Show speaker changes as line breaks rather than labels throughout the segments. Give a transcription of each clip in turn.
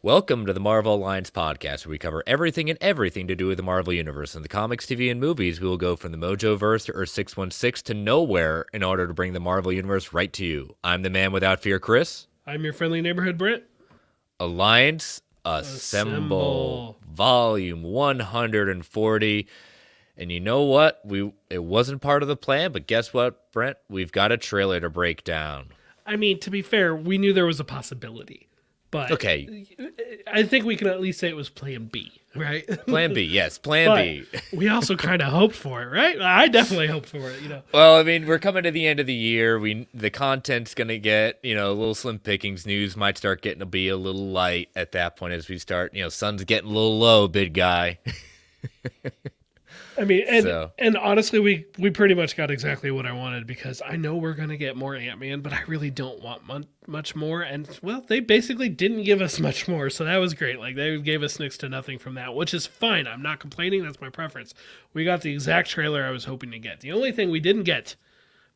Welcome to the Marvel Alliance podcast, where we cover everything to do with the Marvel Universe. In the comics, TV, and movies, we will go from the Mojoverse to Earth 616 to nowhere in order to bring the Marvel Universe right to you. I'm the man without fear, Chris.
I'm your friendly neighborhood Brent.
Alliance Assemble. Volume 140. And you know what? It wasn't part of the plan, but guess what, Brent? We've got a trailer to break down.
I mean, to be fair, we knew there was a possibility. But
okay,
I think we can at least say it was Plan B, right?
Plan B, yes, Plan B.
We also kind of hoped for it, right? I definitely hoped for it,
Well, I mean, we're coming to the end of the year. The content's gonna get, a little slim pickings. News might start getting to be a little light at that point as we start. Sun's getting a little low, big guy.
I mean, and honestly, we pretty much got exactly what I wanted, because I know we're going to get more Ant-Man, but I really don't want much more. And, well, they basically didn't give us much more, so that was great. Like, they gave us next to nothing from that, which is fine. I'm not complaining. That's my preference. We got the exact trailer I was hoping to get. The only thing we didn't get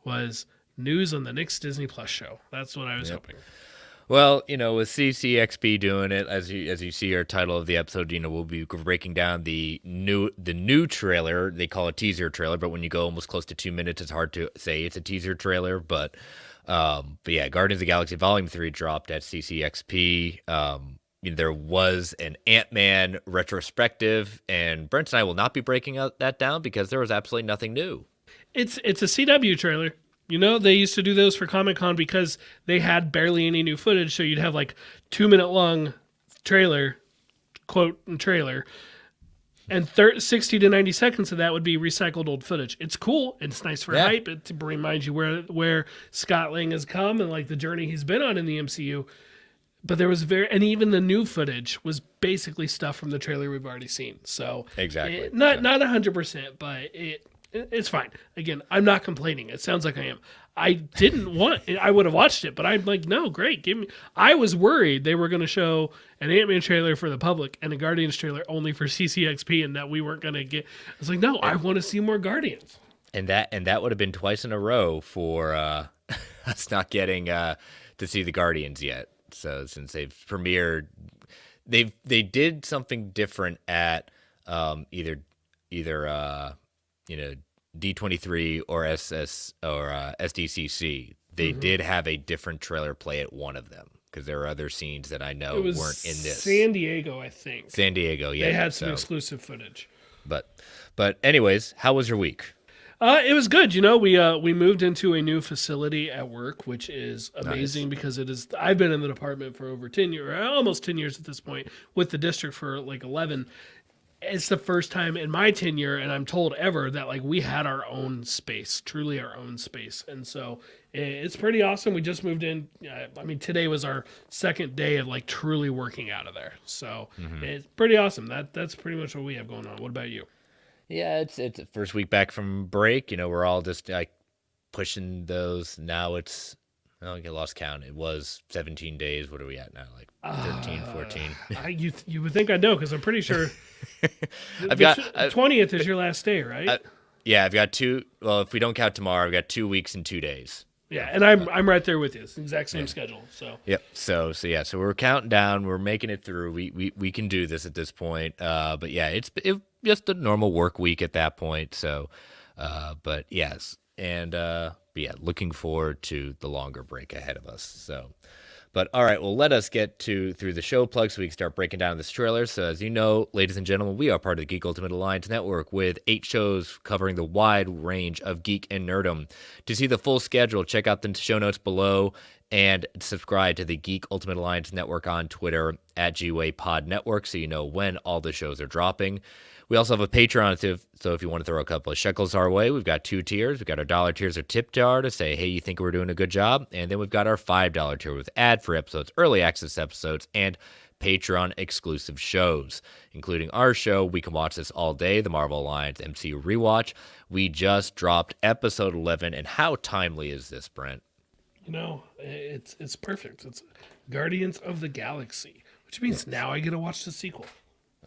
was news on the next Disney Plus show. That's what I was hoping.
Well, with CCXP doing it, as you see our title of the episode, we'll be breaking down the new trailer. They call it teaser trailer, but when you go almost close to 2 minutes, it's hard to say it's a teaser trailer. But yeah, Guardians of the Galaxy Volume 3 dropped at CCXP. There was an Ant-Man retrospective, and Brent and I will not be breaking that down because there was absolutely nothing new.
It's a CW trailer. They used to do those for Comic-Con because they had barely any new footage, so you'd have like 2-minute long trailer, quote, and trailer, and 60 to 90 seconds of that would be recycled old footage. It's cool. It's nice for hype. It to remind you where Scott Lang has come and like the journey he's been on in the MCU. But there was and even the new footage was basically stuff from the trailer we've already seen. So
exactly,
not 100%, but it's fine. Again, I'm not complaining. It sounds like I am. I didn't want it. I would have watched it, but I'm like, no, great. Give me. I was worried they were going to show an Ant-Man trailer for the public and a Guardians trailer only for CCXP, and that we weren't going to get. I was like, no, I want to see more Guardians.
And that would have been twice in a row for us not getting to see the Guardians yet. So since they've premiered, they did something different at either D23 or SDCC. They did have a different trailer play at one of them because there are other scenes that I know weren't in this.
San Diego, I think.
San Diego, yeah.
They had some exclusive footage.
But anyways, how was your week?
It was good. We moved into a new facility at work, which is amazing because it is. I've been in the department for over 10 years, almost 10 years at this point, with the district for like 11. It's the first time in my tenure, and I'm told ever, that like we had our own space, truly our own space. And so it's pretty awesome. We just moved in. Today was our second day of like truly working out of there. So it's pretty awesome. That's pretty much what we have going on. What about you?
Yeah, it's the first week back from break. We're all just like pushing those. Now it's, I lost count. It was 17 days. What are we at now? Like 13, 14?
You would think I know, because I'm pretty sure
I've got
20th is your last day, right?
Yeah, I've got two. Well, if we don't count tomorrow, I've got 2 weeks and 2 days.
Yeah, and I'm right there with you. It's the exact same schedule. So
yep. So we're counting down. We're making it through. We can do this at this point. But yeah, it's just a normal work week at that point. So, but yes, and yeah, looking forward to the longer break ahead of us. So, but all right, well, let us get through the show plug so we can start breaking down this trailer. So as you know, ladies and gentlemen, we are part of the Geek Ultimate Alliance Network with 8 shows covering the wide range of geek and nerdom. To see the full schedule, check out the show notes below and subscribe to the Geek Ultimate Alliance Network on Twitter at GWayPod Network so you know when all the shows are dropping. We also have a Patreon, so if you want to throw a couple of shekels our way, we've got 2 tiers. We've got our $1 tiers or tip jar to say, hey, you think we're doing a good job? And then we've got our $5 tier with ad-free episodes, early access episodes, and Patreon-exclusive shows, including our show, We Can Watch This All Day, the Marvel Alliance MCU Rewatch. We just dropped episode 11, and how timely is this, Brent?
It's perfect. It's Guardians of the Galaxy, which means now I get to watch the sequel.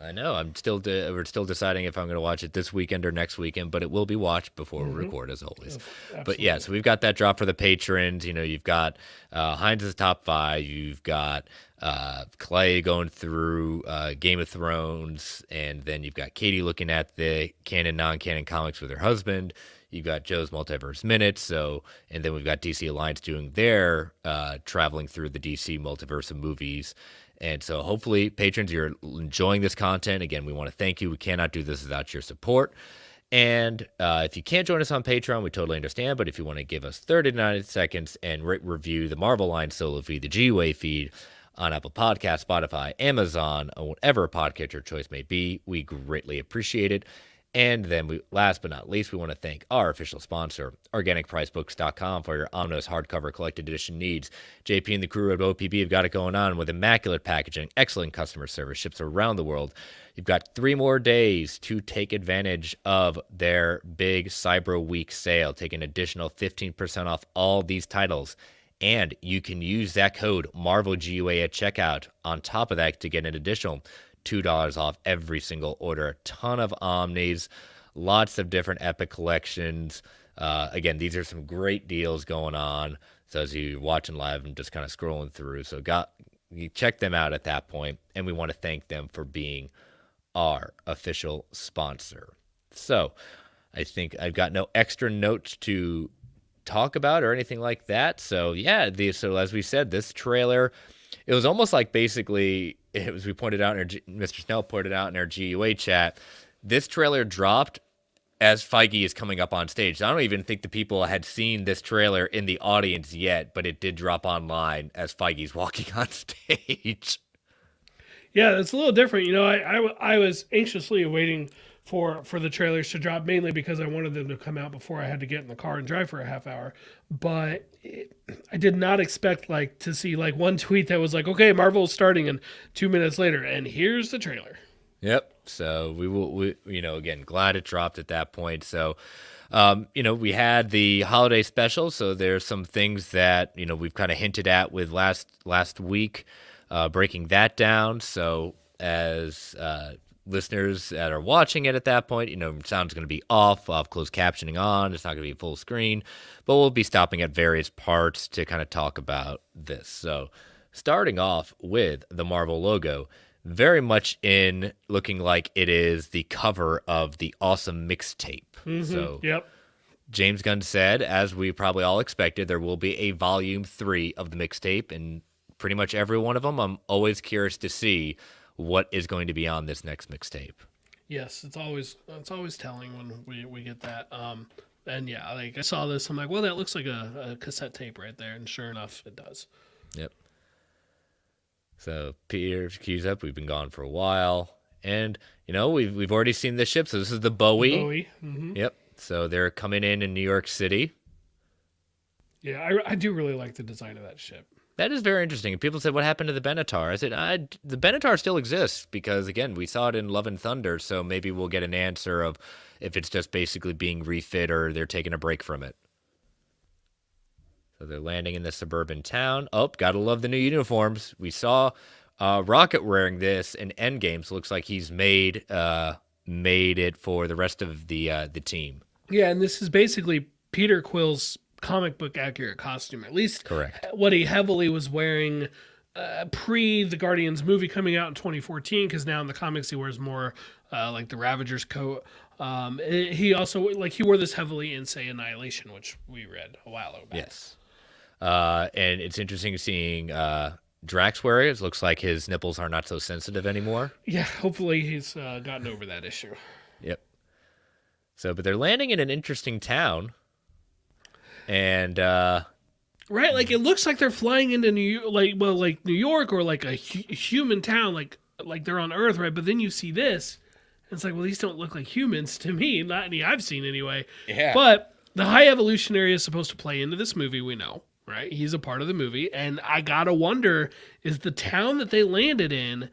I know. We're still deciding if I'm going to watch it this weekend or next weekend, but it will be watched before we record, as always. But yeah, so we've got that drop for the patrons. You've got Heinz's top five. You've got Clay going through Game of Thrones, and then you've got Katie looking at the canon, non-canon comics with her husband. You've got Joe's Multiverse Minutes. And then we've got DC Alliance doing their traveling through the DC multiverse of movies. And so hopefully, patrons, you're enjoying this content. Again, we want to thank you. We cannot do this without your support. And if you can't join us on Patreon, we totally understand. But if you want to give us 39 seconds and review the Marvel Line solo feed, the G-Way feed on Apple Podcasts, Spotify, Amazon, or whatever podcatcher choice may be, we greatly appreciate it. And then last but not least, we want to thank our official sponsor, OrganicPriceBooks.com, for your omnibus hardcover collected edition needs. JP and the crew at OPB have got it going on with immaculate packaging, excellent customer service, ships around the world. You've got 3 more days to take advantage of their big Cyber Week sale. Take an additional 15% off all these titles. And you can use that code MarvelGUA at checkout on top of that to get an additional $2 off every single order. A ton of Omnis, lots of different Epic collections. Again, these are some great deals going on. So as you're watching live, I'm just kind of scrolling through. So you check them out at that point, and we want to thank them for being our official sponsor. So I think I've got no extra notes to talk about or anything like that. So yeah, so as we said, this trailer, it was almost like basically, as we pointed out, Mr. Snell pointed out in our GUA chat, this trailer dropped as Feige is coming up on stage. I don't even think the people had seen this trailer in the audience yet, but it did drop online as Feige's walking on stage.
Yeah, it's a little different. I was anxiously awaiting for the trailers to drop, mainly because I wanted them to come out before I had to get in the car and drive for a half hour. But I did not expect to see one tweet that was like, okay, Marvel's starting, and 2 minutes later, and here's the trailer.
Yep. So we again, glad it dropped at that point. So, we had the holiday special. So there's some things that, we've kind of hinted at with last week, breaking that down. So as listeners that are watching it at that point, sound's going to be off closed captioning on. It's not going to be full screen, but we'll be stopping at various parts to kind of talk about this. So starting off with the Marvel logo, very much in looking like it is the cover of the awesome mixtape.
Mm-hmm.
So
yep.
James Gunn said, as we probably all expected, there will be a volume 3 of the mixtape, and pretty much every one of them, I'm always curious to see what is going to be on this next mixtape.
Yes, it's always telling when we get that. And yeah, I saw this, I'm like, well, that looks like a cassette tape right there, and sure enough, it does.
Yep. So Peter cues up. We've been gone for a while, and we've already seen the ship. So this is the Bowie.
Bowie. Mm-hmm.
Yep. So they're coming in New York City.
Yeah, I do really like the design of that ship.
That is very interesting. People said, what happened to the Benatar? I said, the Benatar still exists because, again, we saw it in Love and Thunder, so maybe we'll get an answer of if it's just basically being refit or they're taking a break from it. So they're landing in the suburban town. Oh, gotta love the new uniforms. We saw Rocket wearing this in Endgame, so it looks like he's made it for the rest of the team.
Yeah, and this is basically Peter Quill's comic book accurate costume, at least
correct
what he heavily was wearing pre the Guardians movie coming out in 2014, because now in the comics he wears more like the Ravager's coat. He also he wore this heavily in, say, Annihilation, which we read a while ago back.
Yes. And it's interesting seeing Drax wear it. It looks like his nipples are not so sensitive anymore.
Yeah, hopefully he's gotten over that issue.
Yep. So, but they're landing in an interesting town. And
right, it looks like they're flying into New York, or a human town, like they're on Earth, right? But then you see this, and it's like, well, these don't look like humans to me, not any I've seen anyway.
Yeah.
But the High Evolutionary is supposed to play into this movie, we know, right? He's a part of the movie, and I gotta wonder, is the town that they landed in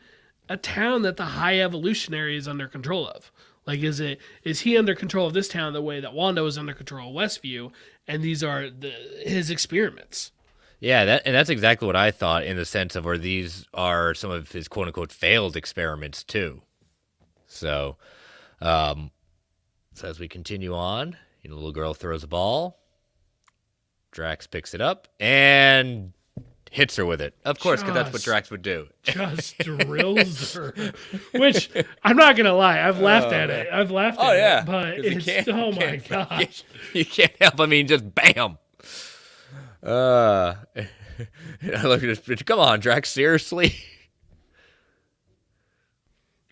a town that the High Evolutionary is under control of? Is he under control of this town the way that Wanda was under control of Westview, and these are his experiments?
Yeah, that's exactly what I thought, in the sense of where these are some of his quote unquote failed experiments too. So, um, so as we continue on, the little girl throws a ball. Drax picks it up and hits her with it. Of course, because that's what Drax would do.
Just drills her. Which, I'm not going to lie, I've laughed at it. I've laughed at it. But it's, oh my gosh.
You can't help, just bam. I look at this bitch. Come on, Drax, seriously?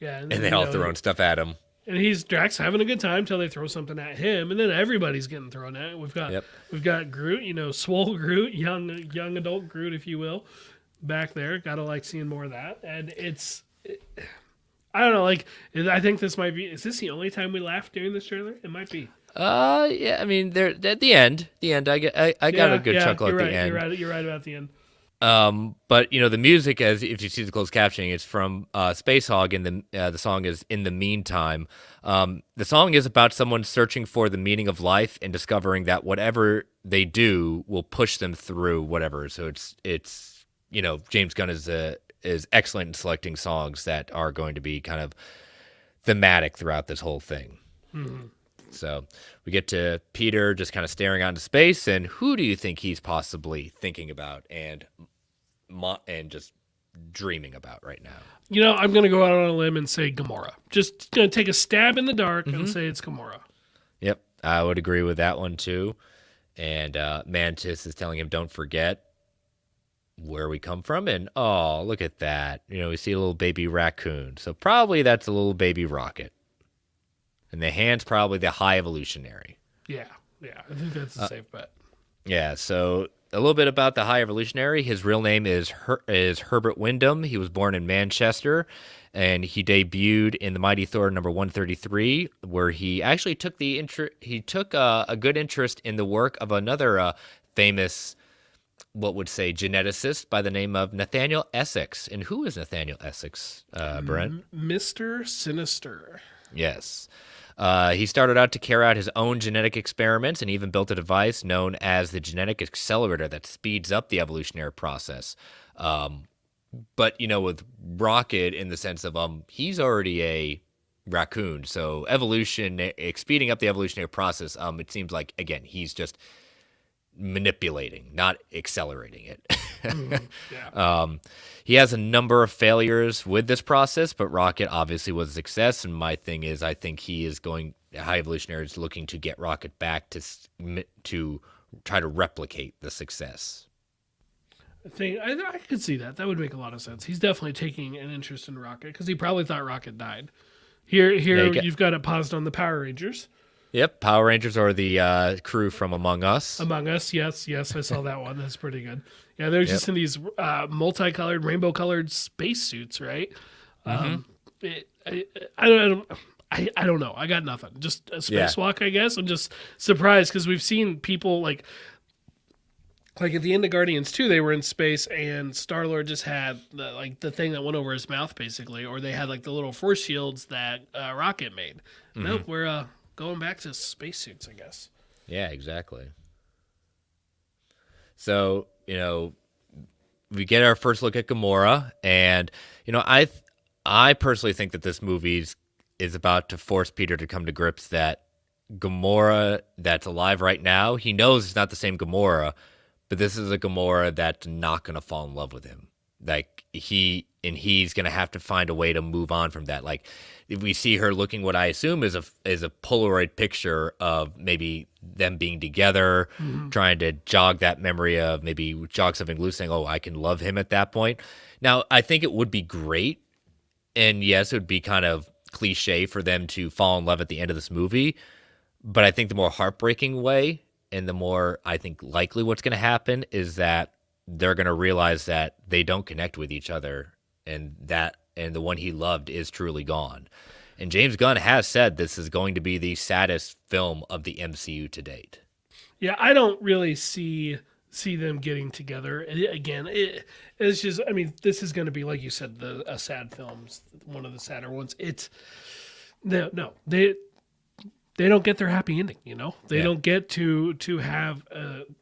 Yeah.
And they all throw stuff at him.
And Drax having a good time till they throw something at him, and then everybody's getting thrown at. We've got Groot, swole Groot, young adult Groot, if you will, back there. Gotta like seeing more of that. And I don't know, I think this might be. Is this the only time we laughed during this trailer? It might be.
Yeah. I mean, they're at the end. I got a good chuckle at the end.
You're right about the end.
But the music, as if you see the closed captioning, it's from Space Hog, and the song is "In the Meantime." The song is about someone searching for the meaning of life and discovering that whatever they do will push them through whatever. So it's James Gunn is excellent in selecting songs that are going to be kind of thematic throughout this whole thing.
Mm-hmm.
So we get to Peter just kind of staring out into space, and who do you think he's possibly thinking about and just dreaming about right now?
I'm going to go out on a limb and say Gamora. Just going to take a stab in the dark and say it's Gamora.
Yep, I would agree with that one too. And Mantis is telling him, don't forget where we come from. And, oh, look at that. We see a little baby raccoon. So probably that's a little baby rocket. And the hand's probably the High Evolutionary.
Yeah, I think that's a safe bet.
Yeah, so a little bit about the High Evolutionary. His real name is Herbert Wyndham. He was born in Manchester, and he debuted in the Mighty Thor number 133, where he actually took a good interest in the work of another famous, what would say, geneticist by the name of Nathaniel Essex. And who is Nathaniel Essex, Brent?
Mr. Sinister.
Yes. He started out to carry out his own genetic experiments and even built a device known as the genetic accelerator that speeds up the evolutionary process. But, with Rocket, in the sense of he's already a raccoon, so speeding up the evolutionary process, it seems like, again, he's just manipulating, not accelerating it.
Yeah.
He has a number of failures with this process, but Rocket obviously was a success. And my thing is, I think High Evolutionary is looking to get Rocket back to try to replicate the success.
I could see that. That would make a lot of sense. He's definitely taking an interest in Rocket because he probably thought Rocket died. Here, you've got it paused on the Power Rangers.
Yep, Power Rangers are the crew from Among Us.
Among Us, yes, I saw that one. That's pretty good. Yeah, they're just in these multicolored, rainbow-colored spacesuits, right? I don't know. I got nothing. Just a spacewalk, I guess. I'm just surprised because we've seen people like at the end of Guardians 2, they were in space and Star-Lord just had the thing that went over his mouth, basically, or they had the little force shields that Rocket made. Mm-hmm. Nope, we're going back to spacesuits, I guess.
Yeah, exactly. So, we get our first look at Gamora, and, I personally think that this movie is about to force Peter to come to grips that Gamora that's alive right now, he knows it's not the same Gamora, but this is a Gamora that's not going to fall in love with him. He's going to have to find a way to move on from that. If we see her looking what I assume is a Polaroid picture of maybe them being together, trying to jog that memory of maybe jog something loose, saying, oh, I can love him at that point. Now, I think it would be great. And yes, it would be kind of cliche for them to fall in love at the end of this movie. But I think the more heartbreaking way and the more I think likely what's going to happen is that they're going to realize that they don't connect with each other and the one he loved is truly gone. And James Gunn has said this is going to be the saddest film of the MCU to date.
Yeah, I don't really see them getting together. It's just, this is going to be, like you said, a sad film, one of the sadder ones. They don't get their happy ending, They don't get to have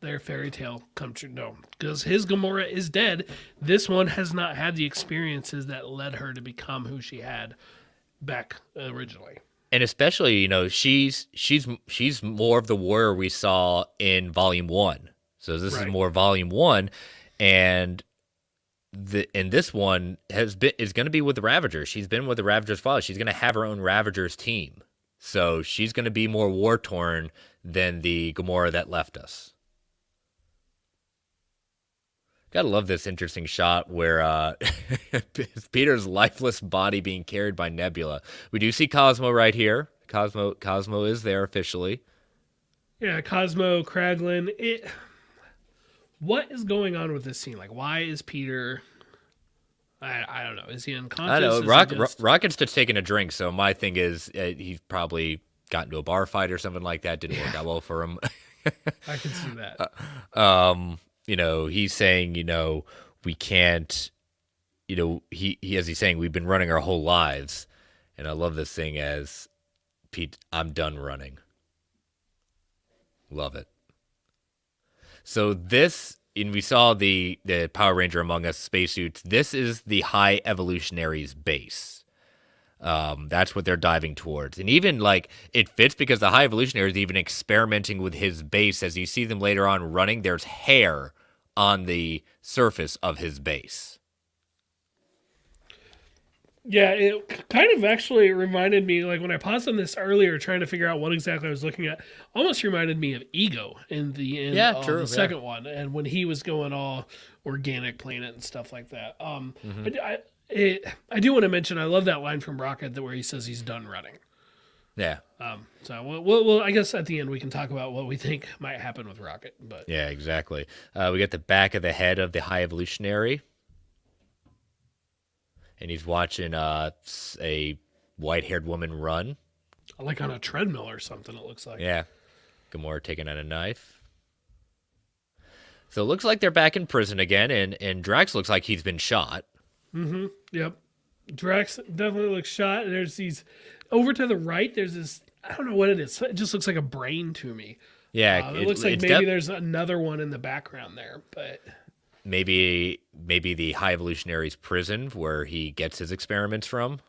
their fairy tale come true. No, because his Gamora is dead. This one has not had the experiences that led her to become who she had. Beck originally.
And especially, she's more of the warrior we saw in Volume 1. So this is
Right.
more Volume 1, and in this one is going to be with the Ravagers. She's been with the Ravagers for a while. She's going to have her own Ravagers team. So she's going to be more war torn than the Gamora that left us. Gotta love this interesting shot where Peter's lifeless body being carried by Nebula. We do see Cosmo right here. Cosmo is there officially.
Yeah, Cosmo, Kraglin. What is going on with this scene? Like, why is Peter? I don't know. Is he unconscious?
I know
Just...
Rocket's just taking a drink. So my thing is he's probably got into a bar fight or something like that. Didn't work out well for him.
I can see that.
He's saying, we can't, as he's saying, we've been running our whole lives. And I love this thing as Pete, I'm done running. Love it. So and we saw the Power Ranger Among Us spacesuits. This is the High Evolutionaries base. That's what they're diving towards. And even it fits because the High Evolutionary is even experimenting with his base. As you see them later on running, there's hair on the surface of his base.
Yeah, it kind of actually reminded me, like when I paused on this earlier, trying to figure out what exactly I was looking at, almost reminded me of Ego in the second one, and when he was going all organic planet and stuff like that. I do want to mention, I love that line from Rocket where he says he's done running.
Yeah.
So we'll I guess at the end we can talk about what we think might happen with Rocket. But
yeah, exactly. We got the back of the head of the High Evolutionary. And he's watching a white-haired woman run.
Like on a treadmill or something, it looks like.
Yeah. Gamora taking out a knife. So it looks like they're back in prison again, and Drax looks like he's been shot.
Mm-hmm. Yep. Drax definitely looks shot. There's these... Over to the right, there's this... I don't know what it is. It just looks like a brain to me.
Yeah.
It looks like maybe there's another one in the background there, but...
Maybe the High Evolutionary's prison where he gets his experiments from.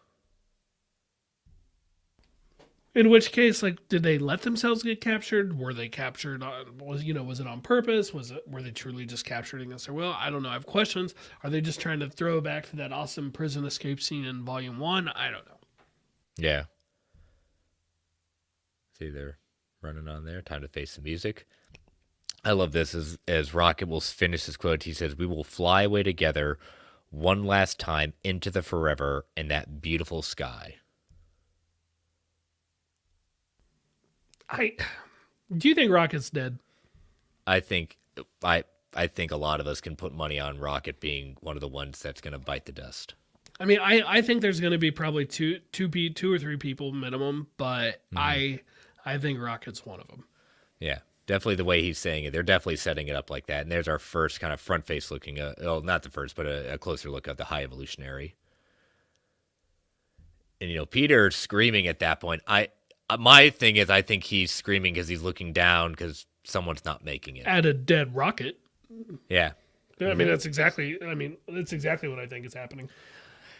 In which case, did they let themselves get captured? Were they captured was it on purpose? Were they truly just captured against their will? I don't know. I have questions. Are they just trying to throw back to that awesome prison escape scene in Volume 1? I don't know.
Yeah. See, they're running on there. Time to face the music. I love this as Rocket will finish his quote. He says, "We will fly away together one last time into the forever in that beautiful sky."
Do you think Rocket's dead?
I think a lot of us can put money on Rocket being one of the ones that's going to bite the dust.
I mean, I think there's going to be probably two or three people minimum, but I think Rocket's one of them.
Yeah. Definitely the way he's saying it. They're definitely setting it up like that. And there's our first kind of front face looking, not the first, but a closer look at the High Evolutionary. And, Peter screaming at that point. My thing is, I think he's screaming because he's looking down because someone's not making it.
At a dead Rocket.
Yeah.
I mean, that's exactly what I think is happening.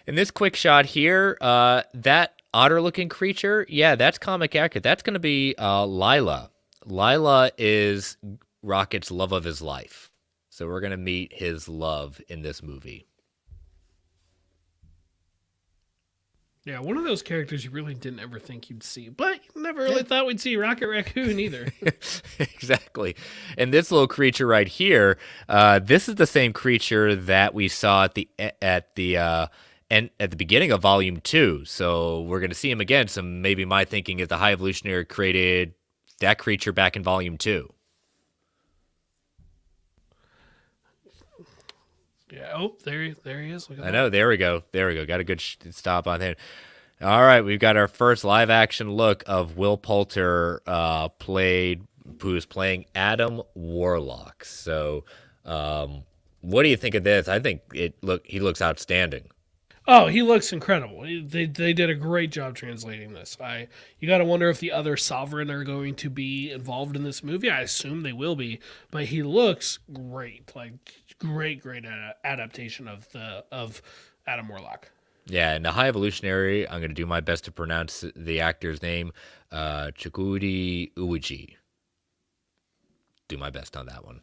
In this quick shot here, that otter looking creature, yeah, that's comic accurate. That's going to be Lila. Lila is Rocket's love of his life. So we're going to meet his love in this movie.
Yeah, one of those characters you really didn't ever think you'd see. But you never really thought we'd see Rocket Raccoon either.
Exactly. And this little creature right here, this is the same creature that we saw at the beginning of Volume 2. So we're going to see him again. So maybe my thinking is the High Evolutionary created that creature back in Volume 2.
Yeah. Oh, there he is. Look at
I know. There we go. Got a good stop on him. All right. We've got our first live action look of Will Poulter, who is playing Adam Warlock. So, what do you think of this? I think he looks outstanding.
Oh, he looks incredible. They did a great job translating this. You got to wonder if the other Sovereign are going to be involved in this movie. I assume they will be, but he looks great. Great adaptation of Adam Warlock.
Yeah, and the High Evolutionary, I'm going to do my best to pronounce the actor's name, Chukudi Uwiji. Do my best on that one.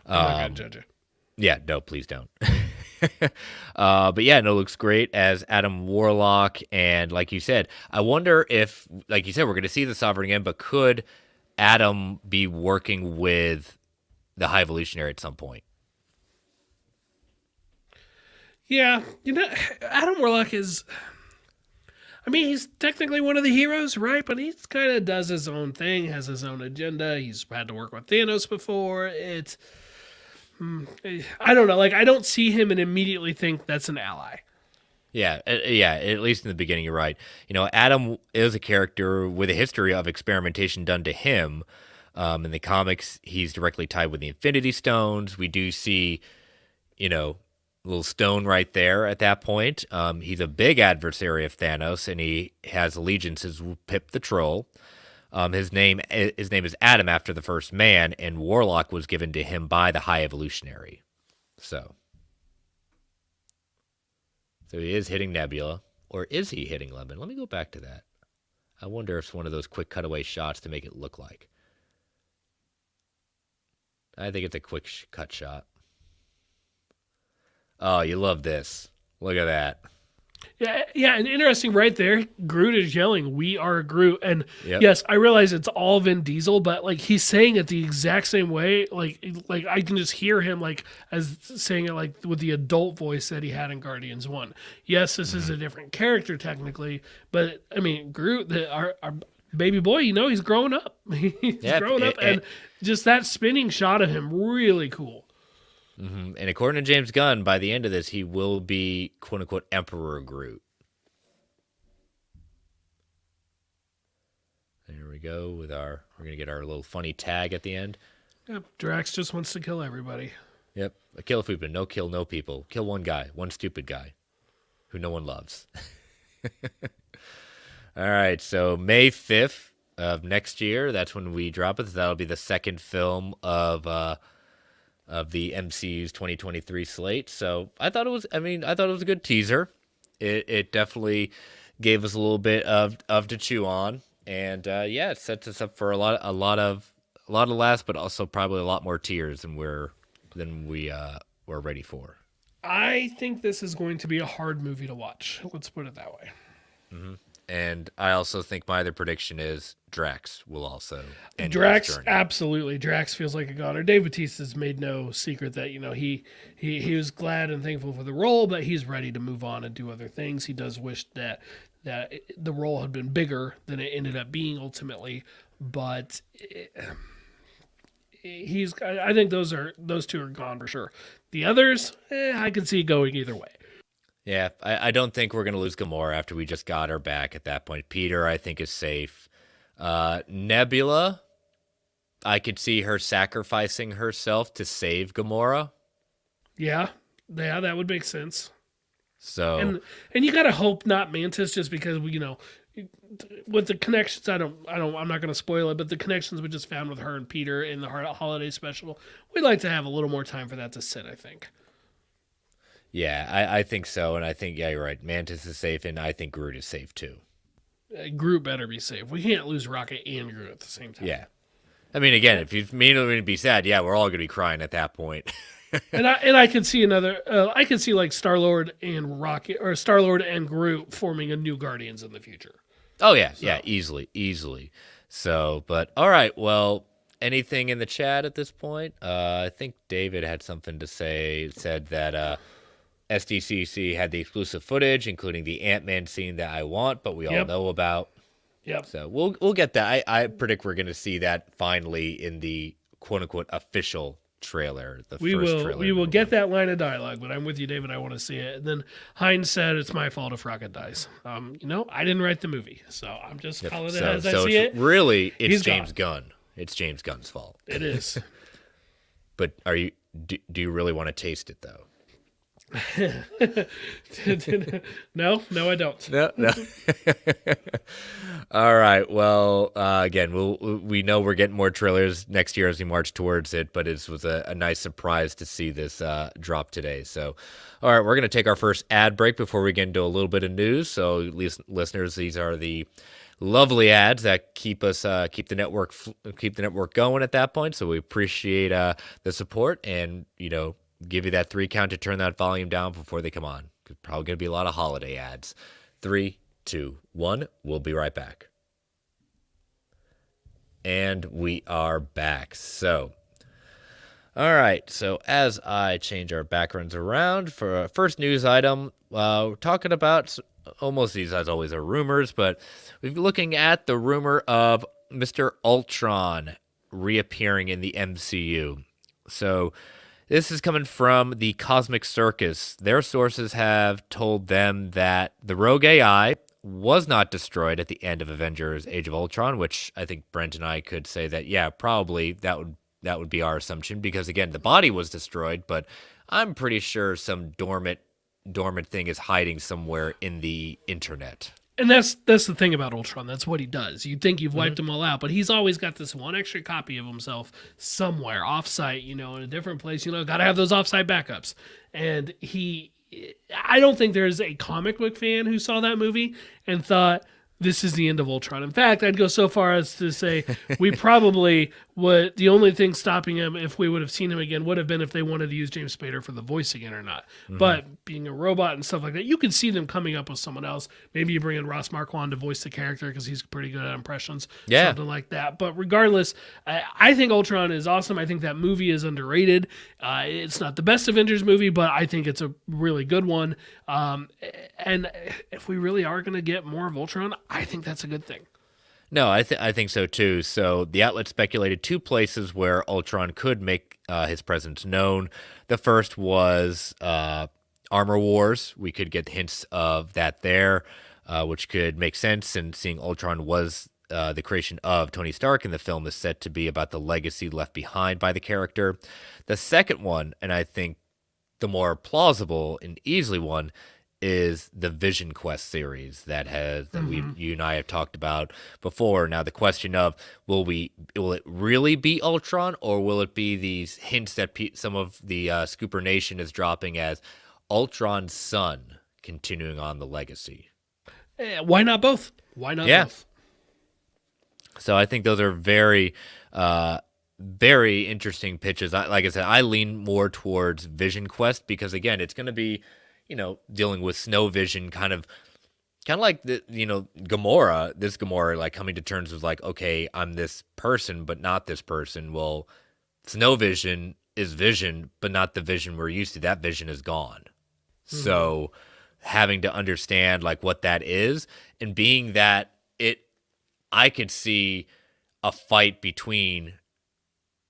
I'm not going to judge it.
Yeah, no, please don't. But yeah, no, it looks great as Adam Warlock. And like you said, I wonder if, like you said, we're going to see the Sovereign again, but could Adam be working with the High Evolutionary at some point?
Yeah, Adam Warlock is. I mean, he's technically one of the heroes, right? But he kind of does his own thing, has his own agenda. He's had to work with Thanos before. I don't know. Like, I don't see him and immediately think that's an ally.
Yeah, yeah. At least in the beginning, you're right. Adam is a character with a history of experimentation done to him. In the comics, he's directly tied with the Infinity Stones. We do see, little stone right there at that point. He's a big adversary of Thanos, and he has allegiances with Pip the Troll. His name is Adam after the first man, and Warlock was given to him by the High Evolutionary. So he is hitting Nebula, or is he hitting Lemon? Let me go back to that. I wonder if it's one of those quick cutaway shots to make it look like. I think it's a quick cut shot. Oh, you love this. Look at that.
Yeah, and interesting right there, Groot is yelling, "We are Groot." And
Yep.
yes, I realize it's all Vin Diesel, but like he's saying it the exact same way. Like I can just hear him like as saying it like with the adult voice that he had in Guardians 1. Yes, this is a different character technically, but I mean, Groot, our baby boy, he's growing up. He's growing up, and just that spinning shot of him, really cool.
Mm-hmm. And according to James Gunn, by the end of this, he will be "quote unquote" Emperor Groot. There we go with we're gonna get our little funny tag at the end.
Yep, Drax just wants to kill everybody.
Yep, a kill Fupin, no kill, no people. Kill one guy, one stupid guy, who no one loves. All right, so May 5th of next year, that's when we drop it. So that'll be the second film of the MCU's 2023 slate. So I thought it was a good teaser. It definitely gave us a little bit of to chew on, and it sets us up for a lot of laughs, but also probably a lot more tears than we were ready for.
I think this is going to be a hard movie to watch. Let's put it that way.
Mm-hmm. And I also think my other prediction is Drax will also end
Drax,
his journey.
absolutely. Drax feels like a goner. Dave Bautista's made no secret that he was glad and thankful for the role, but he's ready to move on and do other things. He does wish that the role had been bigger than it ended up being ultimately, but I think those two are gone for sure. The others, I can see going either way.
Yeah, I don't think we're going to lose Gamora after we just got her back at that point. Peter, I think, is safe. Nebula, I could see her sacrificing herself to save Gamora.
Yeah, that would make sense.
So
and you got to hope not Mantis, just because with the connections, I'm not going to spoil it, but the connections we just found with her and Peter in the holiday special, we'd like to have a little more time for that to sit, I think.
Yeah, I think so, and I think, yeah, you're right. Mantis is safe, and I think Groot is safe, too.
Groot better be safe. We can't lose Rocket and Groot at the same time.
Yeah. I mean, again, if you mean to be sad, yeah, we're all going to be crying at that point.
and I could see I could see like Star-Lord and Rocket, or Star-Lord and Groot forming a new Guardians in the future.
Oh, yeah, yeah, easily. So, but, all right, well, anything in the chat at this point? I think David had something to say. It said that SDCC had the exclusive footage, including the Ant-Man scene that I want, but we all know about.
Yep.
So we'll get that. I predict we're going to see that finally in the quote-unquote official trailer.
We will get that line of dialogue, but I'm with you, David. I want to see it. And then Hines said it's my fault if Rocket dies. I didn't write the movie, so I'm just calling it as I see it.
Really, it's James Gunn. It's James Gunn's fault.
It is.
But do you really want to taste it, though?
No, I don't.
No, no. All right. Well, again, we know we're getting more trailers next year as we march towards it, but it was a nice surprise to see this drop today. So, all right, we're going to take our first ad break before we get into a little bit of news. So, listeners, these are the lovely ads that keep the network going at that point. So we appreciate the support, and give you that 3 count to turn that volume down before they come on. It's probably going to be a lot of holiday ads. 3, 2, 1. We'll be right back. And we are back. So, all right. So as I change our backgrounds around for our first news item, we're talking about almost these as always are rumors, but we're looking at the rumor of Mr. Ultron reappearing in the MCU. So this is coming from the Cosmic Circus. Their sources have told them that the Rogue AI was not destroyed at the end of Avengers Age of Ultron, which I think Brent and I could say that, yeah, probably that would be our assumption, because again, the body was destroyed, but I'm pretty sure some dormant thing is hiding somewhere in the internet.
And that's the thing about Ultron. That's what he does. You'd think you've wiped them all out, but he's always got this one extra copy of himself somewhere offsite, in a different place. Got to have those offsite backups. And I don't think there's a comic book fan who saw that movie and thought, this is the end of Ultron. In fact, I'd go so far as to say we probably would. The only thing stopping him, if we would have seen him again, would have been if they wanted to use James Spader for the voice again or not. Mm-hmm. But being a robot and stuff like that, you could see them coming up with someone else. Maybe you bring in Ross Marquand to voice the character because he's pretty good at impressions.
Yeah.
Something like that. But regardless, I think Ultron is awesome. I think that movie is underrated. It's not the best Avengers movie, but I think it's a really good one. And if we really are going to get more of Ultron, I think that's a good thing.
No, I think so too. So the outlet speculated 2 places where Ultron could make his presence known. The first was Armor Wars. We could get hints of that there, which could make sense. And seeing Ultron was the creation of Tony Stark, and the film is set to be about the legacy left behind by the character. The second one, and I think the more plausible and easily one, is the Vision Quest series that you and I have talked about before. Now the question of will it really be Ultron, or will it be these hints that some of the Scooper Nation is dropping as Ultron's son continuing on the legacy?
Why not both? Why not both?
So I think those are very, very interesting pitches. Like I said, I lean more towards Vision Quest because again, it's going to be, dealing with Snow Vision, kind of like the, Gamora, like coming to terms with like, okay, I'm this person, but not this person. Well, Snow Vision is Vision, but not the Vision we're used to. That Vision is gone. Mm-hmm. So having to understand like what that is, and being that I could see a fight between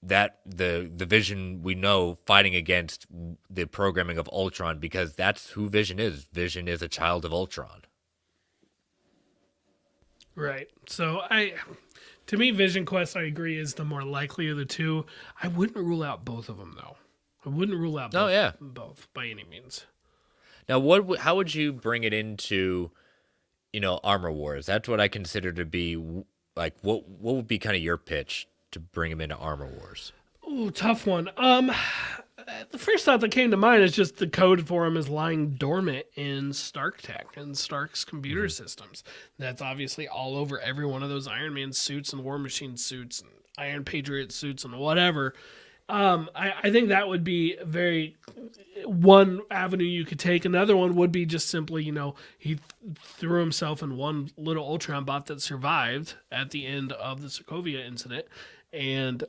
that the Vision we know fighting against the programming of Ultron, because that's who Vision is. Vision is a child of Ultron.
Right. So to me, Vision Quest, I agree, is the more likely of the two. I wouldn't rule out both of them though. I wouldn't rule out both by any means.
Now, how would you bring it into, Armor Wars? That's what I consider to be like, what would be kind of your pitch to bring him into Armor Wars?
Ooh, tough one. The first thought that came to mind is just the code for him is lying dormant in Stark Tech and Stark's computer systems. That's obviously all over every one of those Iron Man suits and War Machine suits and Iron Patriot suits and whatever. I think that would be one avenue you could take. Another one would be just simply, he threw himself in one little Ultron bot that survived at the end of the Sokovia incident and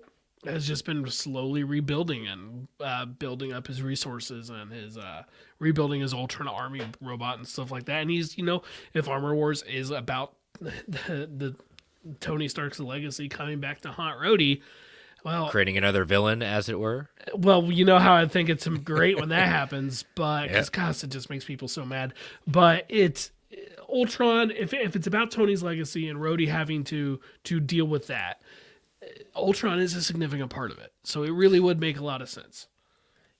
has just been slowly rebuilding and building up his resources and his rebuilding his Ultron army robot and stuff like that. And he's, if Armor Wars is about the Tony Stark's legacy coming back to haunt Rhodey, well,
creating another villain, as it were.
Well, you know how I think it's great when that happens, but because gosh, it just makes people so mad. But it's Ultron. If it's about Tony's legacy and Rhodey having to deal with that, Ultron is a significant part of it. So it really would make a lot of sense.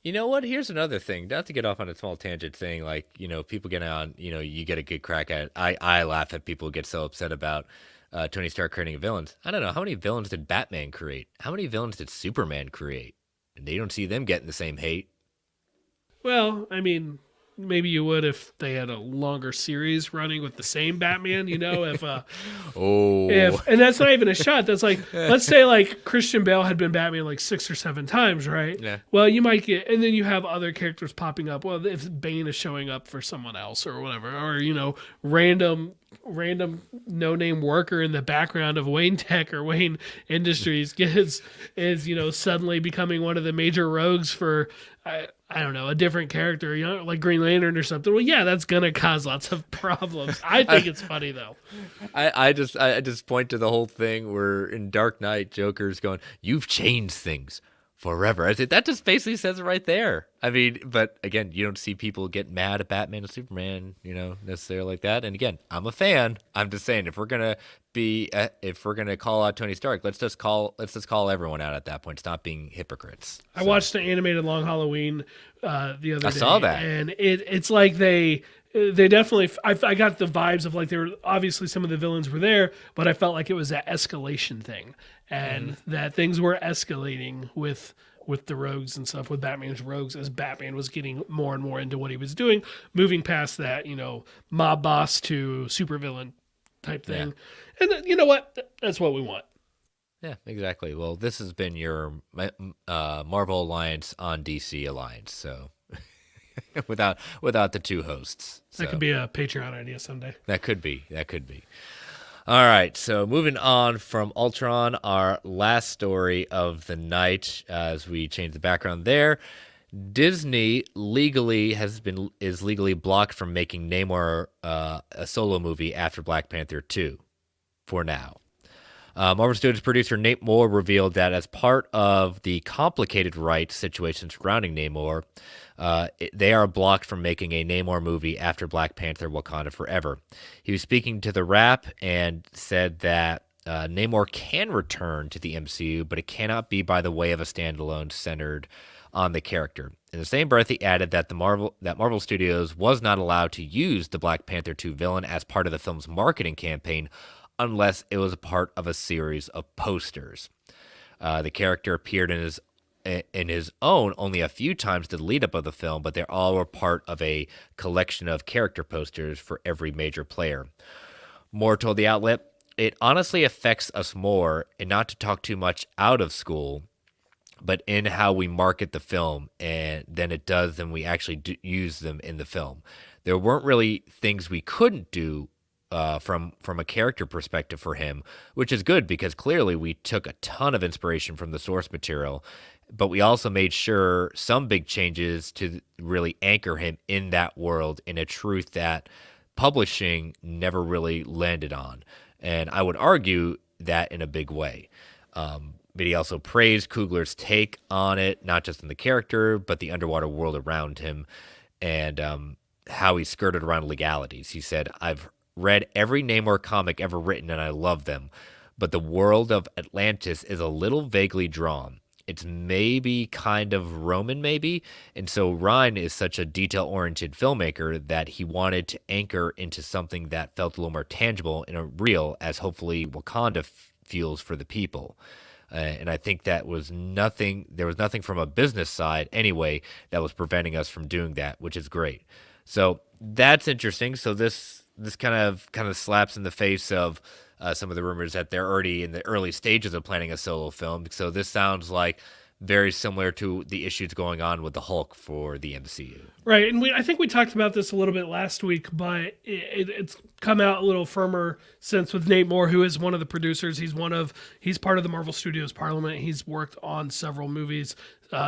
You know what? Here's another thing. Not to get off on a small tangent thing, like, people get on, you get a good crack at it. I laugh at people who get so upset about Tony Stark creating villains. I don't know. How many villains did Batman create? How many villains did Superman create? And they don't see them getting the same hate.
Well, I mean, maybe you would if they had a longer series running with the same Batman,
Oh.
and that's not even a shot. That's like, let's say like Christian Bale had been Batman like 6 or 7 times, right?
Yeah.
Well, you might get, and then you have other characters popping up. Well, if Bane is showing up for someone else or whatever, or, random no-name worker in the background of Wayne Tech or Wayne Industries is suddenly becoming one of the major rogues for I don't know, a different character, like Green Lantern or something. Well, yeah, that's gonna cause lots of problems. I think it's funny though.
I just point to the whole thing where in Dark Knight, Joker's going, "You've changed things forever." I said that just basically says it right there. I mean, but again, you don't see people get mad at Batman and Superman, necessarily like that. And again, I'm a fan. I'm just saying, if we're gonna call out Tony Stark, let's just call everyone out at that point. Stop being hypocrites.
I watched the animated Long Halloween the other day.
I saw that,
and it's like they definitely. I got the vibes of like they were obviously some of the villains were there, but I felt like it was that escalation thing, and that things were escalating with the rogues and stuff, with Batman's rogues, as Batman was getting more and more into what he was doing, moving past that, mob boss to supervillain type thing. Yeah. And you know what? That's what we want.
Yeah, exactly. Well, this has been your Marvel Alliance on DC Alliance, so without the two hosts. So.
That could be a Patreon idea someday.
That could be. All right, so moving on from Ultron, our last story of the night, as we change the background there. Disney is legally blocked from making Namor a solo movie after Black Panther 2, for now. Marvel Studios producer Nate Moore revealed that as part of the complicated rights situation surrounding Namor, they are blocked from making a Namor movie after Black Panther Wakanda Forever. He was speaking to The Wrap and said that Namor can return to the MCU, but it cannot be by the way of a standalone centered on the character. In the same breath, he added that Marvel Studios was not allowed to use the Black Panther 2 villain as part of the film's marketing campaign unless it was a part of a series of posters. The character appeared in his own only a few times to the lead up of the film, but they all were part of a collection of character posters for every major player. Moore told the outlet, "It honestly affects us more, and not to talk too much out of school, but in how we market the film, and than it does when we actually use them in the film. There weren't really things we couldn't do from a character perspective for him, which is good because clearly we took a ton of inspiration from the source material, but we also made sure some big changes to really anchor him in that world in a truth that publishing never really landed on. And I would argue that in a big way." But he also praised Coogler's take on it, not just in the character, but the underwater world around him, and how he skirted around legalities. He said, "I've read every Namor comic ever written, and I love them, but the world of Atlantis is a little vaguely drawn. It's maybe kind of Roman, maybe, and so Ryan is such a detail-oriented filmmaker that he wanted to anchor into something that felt a little more tangible and real, as hopefully Wakanda feels for the people." And I think there was nothing from a business side anyway that was preventing us from doing that, which is great. So that's interesting. So this kind of slaps in the face of some of the rumors that they're already in the early stages of planning a solo film. So this sounds like very similar to the issues going on with the Hulk for the MCU.
Right, and I think we talked about this a little bit last week, but it's come out a little firmer since with Nate Moore, who is one of the producers. He's part of the Marvel Studios Parliament. He's worked on several movies,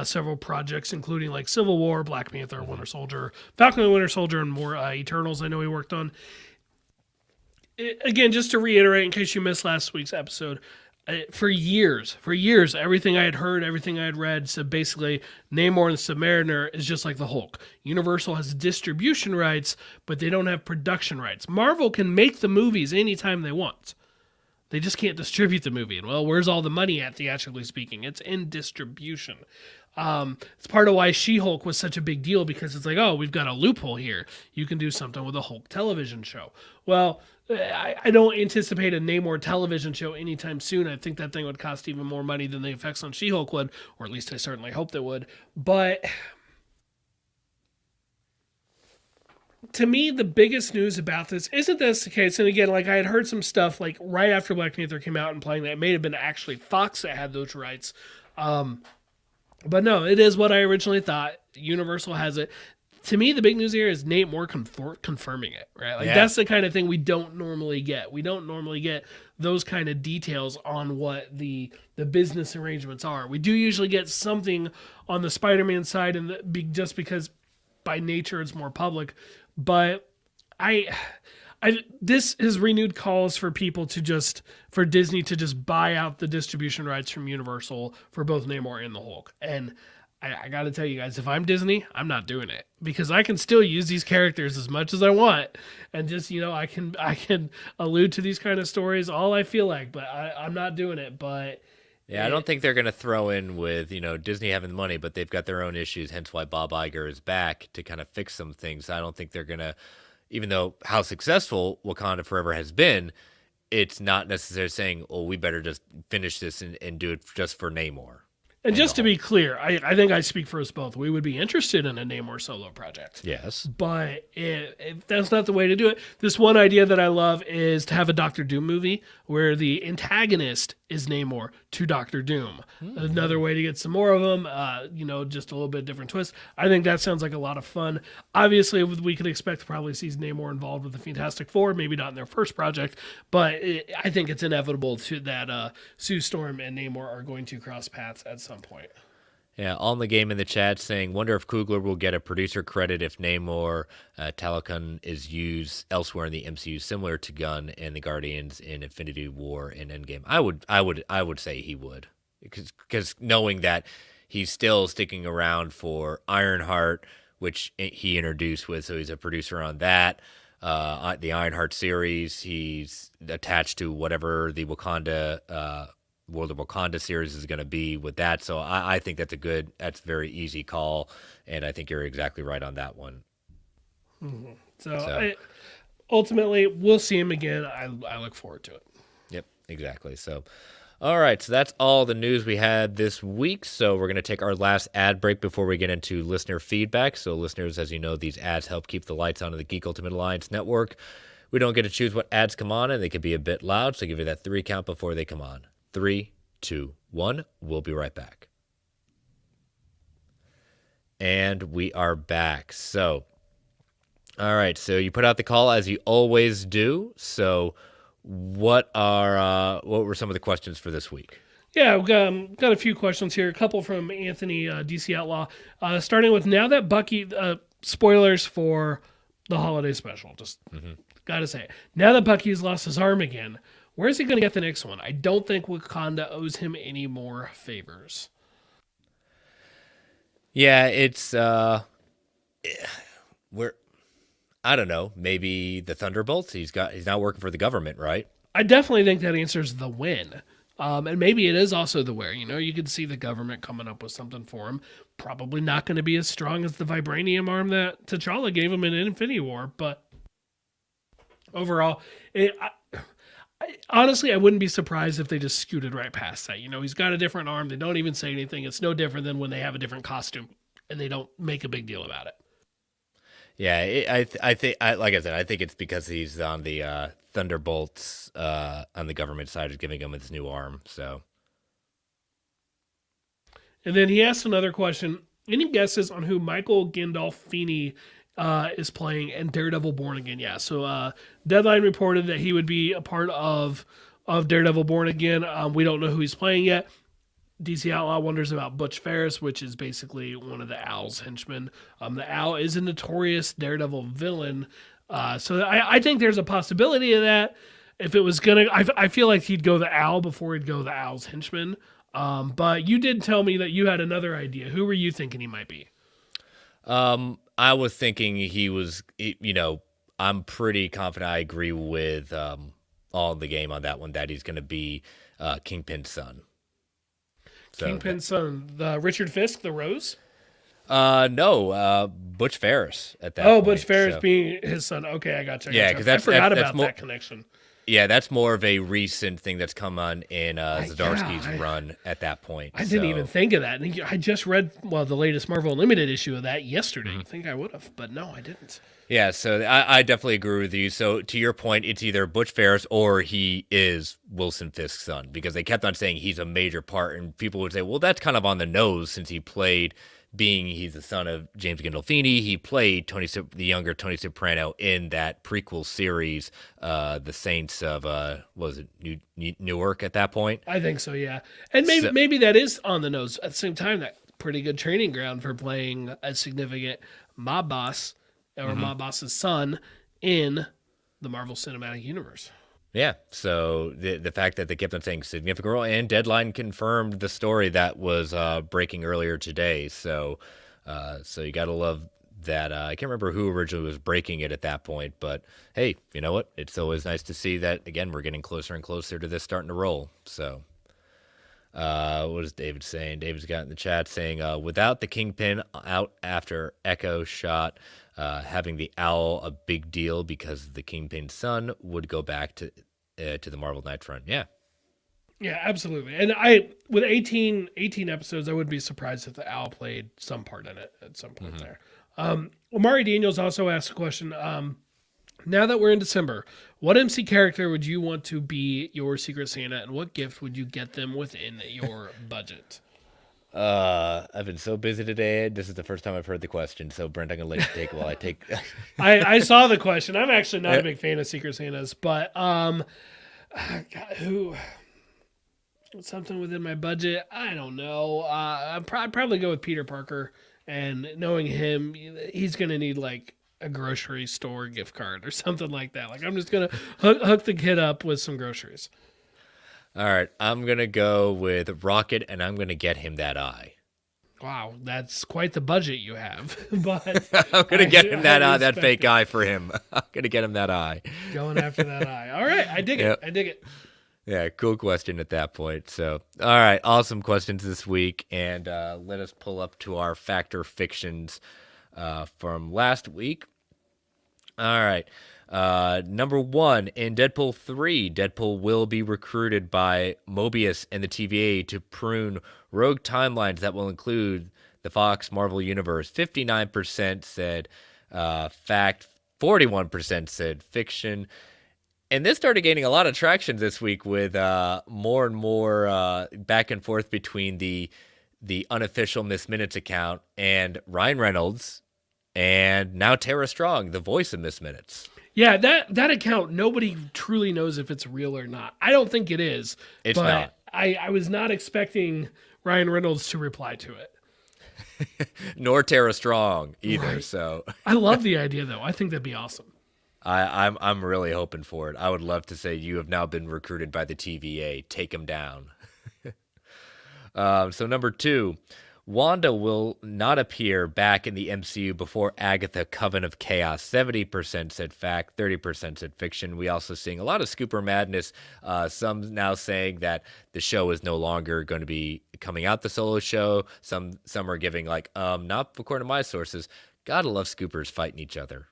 several projects, including like Civil War, Black Panther, Winter Soldier, Falcon and Winter Soldier, and more Eternals I know he worked on. Again, just to reiterate, in case you missed last week's episode, for years, everything I had heard, everything I had read said basically Namor and Submariner is just like the Hulk. Universal has distribution rights, but they don't have production rights. Marvel can make the movies anytime they want. They just can't distribute the movie. And well, where's all the money at, theatrically speaking? It's in distribution. It's part of why She-Hulk was such a big deal, because it's like, oh, we've got a loophole here. You can do something with a Hulk television show. Well, I don't anticipate a Namor television show anytime soon. I think that thing would cost even more money than the effects on She-Hulk would, or at least I certainly hope they would. But to me, the biggest news about this isn't this the case. And again, like I had heard some stuff like right after Black Panther came out and playing that, it may have been actually Fox that had those rights. But no, it is what I originally thought. Universal has it. To me, the big news here is Nate Moore confirming it, right? Like that's the kind of thing we don't normally get. We don't normally get those kind of details on what the business arrangements are. We do usually get something on the Spider-Man side, and just because by nature it's more public. But this has renewed calls for people for Disney to just buy out the distribution rights from Universal for both Namor and the Hulk. And I got to tell you guys, if I'm Disney, I'm not doing it, because I can still use these characters as much as I want, and just I can allude to these kind of stories all I feel like, but I'm not doing it. But
yeah, I don't think they're going to throw in with Disney having the money, but they've got their own issues. Hence why Bob Iger is back to kind of fix some things. I don't think they're going to, even though how successful Wakanda Forever has been, it's not necessarily saying, oh, we better just finish this and do it just for Namor.
And just to be clear, I think I speak for us both. We would be interested in a Namor solo project.
Yes.
But if that's not the way to do it. This one idea that I love is to have a Doctor Doom movie where the antagonist is Namor to Doctor Doom. Another way to get some more of them, just a little bit different twist. I think that sounds like a lot of fun. Obviously, we could expect to probably see Namor involved with the Fantastic Four, maybe not in their first project, but I think it's inevitable that Sue Storm and Namor are going to cross paths at some point.
Yeah, on the game in the chat saying, wonder if Coogler will get a producer credit if Namor Talakun is used elsewhere in the MCU, similar to Gunn and the Guardians in Infinity War and Endgame. I would say he would, because knowing that he's still sticking around for Ironheart, which he introduced with, so he's a producer on that. The Ironheart series, he's attached to whatever the World of Wakanda series is going to be with that. So I think that's a very easy call. And I think you're exactly right on that one.
Mm-hmm. So ultimately, we'll see him again. I look forward to it.
Yep, exactly. So, all right. So that's all the news we had this week. So we're going to take our last ad break before we get into listener feedback. So listeners, as you know, these ads help keep the lights on in the Geek Ultimate Alliance network. We don't get to choose what ads come on, and they can be a bit loud. So give you that 3 count before they come on. 3, 2, 1. We'll be right back. And we are back. So, all right. So you put out the call as you always do. So, what were some of the questions for this week?
Yeah, we've got a few questions here. A couple from Anthony, DC Outlaw. Starting with, now that Bucky, spoilers for the holiday special. Just gotta say it. Now that Bucky's lost his arm again, where's he going to get the next one? I don't think Wakanda owes him any more favors.
Yeah, it's I don't know, maybe the Thunderbolts. He's now working for the government, right?
I definitely think that answers the when. And maybe it is also the where. You could see the government coming up with something for him. Probably not going to be as strong as the vibranium arm that T'Challa gave him in Infinity War, but overall, honestly, I wouldn't be surprised if they just scooted right past that. He's got a different arm. They don't even say anything. It's no different than when they have a different costume and they don't make a big deal about it.
Yeah, I think, like I said, I think it's because he's on the Thunderbolts on the government side is giving him his new arm. So,
and then he asked another question. Any guesses on who Michael Gandolfini is playing in Daredevil Born Again? Yeah, so Deadline reported that he would be a part of Daredevil Born Again. We don't know who he's playing yet. DC Outlaw wonders about Butch Ferris, which is basically one of the Owl's henchmen. The Owl is a notorious Daredevil villain, so I think there's a possibility of that. If it was I feel like he'd go the Owl before he'd go the Owl's henchman. But you did tell me that you had another idea. Who were you thinking he might be?
I was thinking he was, I'm pretty confident I agree with all the game on that one, that he's going to be Kingpin's son. So
Kingpin's son, the Richard Fisk, the Rose.
no, Butch Ferris at that
Oh,
point.
Butch Ferris
So
being his son. Okay, I got you.
yeah, because
I forgot
that's
about
more.
that connection.
Yeah, that's more of a recent thing that's come on in
Yeah,
Zdarsky's run at that point.
I didn't even
So
think of that. And I just read the latest Marvel Unlimited issue of that yesterday.
mhm.
You think I would have, but no, I didn't.
yeah, so I definitely agree with you. So to your point, it's either Butch Ferris or he is Wilson Fisk's son because they kept on saying he's a major part, and people would say, well, that's kind of on the nose since he played. Being he's the son of James Gandolfini, he played the younger Tony Soprano in that prequel series, The Saints of was it Newark at that point?
I think so, yeah. And
So,
maybe that is on the nose. At the same time, that pretty good training ground for playing a significant mob boss or
mhm.
mob boss's son in the Marvel Cinematic Universe.
Yeah, so the fact that they kept on saying significant role and Deadline confirmed the story that was breaking earlier today. So you gotta love that. I can't remember who originally was breaking it at that point, but hey, you know what? It's always nice to see that again. We're getting closer and closer to this starting to roll. So. What is David saying? David's got in the chat saying, without the Kingpin out after Echo shot, having the Owl a big deal because the Kingpin's son would go back to the Marvel Night Front. Yeah.
Yeah, absolutely. And with 18 episodes, I would be surprised if the Owl played some part in it at some point there. Omari Daniels also asked a question. Now that we're in December, what MC character would you want to be your Secret Santa, and what gift would you get them within your budget?
I've been so busy today. This is the first time I've heard the question. So, Brent, I'm going to let you take it while I take.
I saw the question. I'm actually not a big fan of Secret Santas, but God, who something within my budget? I don't know. I'd probably go with Peter Parker, and knowing him, he's going to need like a grocery store gift card or something like that. Like I'm just gonna hook the kid up with some groceries.
All right, I'm going to go with Rocket, and I'm going to get him that eye.
Wow, that's quite the budget you have. But
I'm going to get him that fake
it.
eye for him. I'm going to get him that eye.
Going after that eye. All right, I dig it. I dig it.
Yeah, cool question at that point. So, all right, awesome questions this week. And let us pull up to our Factor Fictions from last week. All right. Number one, in Deadpool 3, Deadpool will be recruited by Mobius and the TVA to prune rogue timelines that will include the Fox Marvel Universe. 59% said fact, 41% said fiction. And this started gaining a lot of traction this week with more and more back and forth between the unofficial Miss Minutes account and Ryan Reynolds, and now Tara Strong, the voice of Miss Minutes.
Yeah, that account, nobody truly knows if it's real or not. I don't think it is.
It's not.
I was not expecting Ryan Reynolds to reply to it.
Nor Tara Strong either.
Right.
So
I love the idea, though. I think that'd be awesome.
I'm really hoping for it. I would love to say you have now been recruited by the TVA. Take him down. So number two, Wanda will not appear back in the MCU before Agatha Coven of Chaos. 70% said fact, 30% said fiction. We also seeing a lot of scooper madness. Some now saying that the show is no longer going to be coming out, the solo show. Some are giving like, not according to my sources. Gotta love scoopers fighting each other.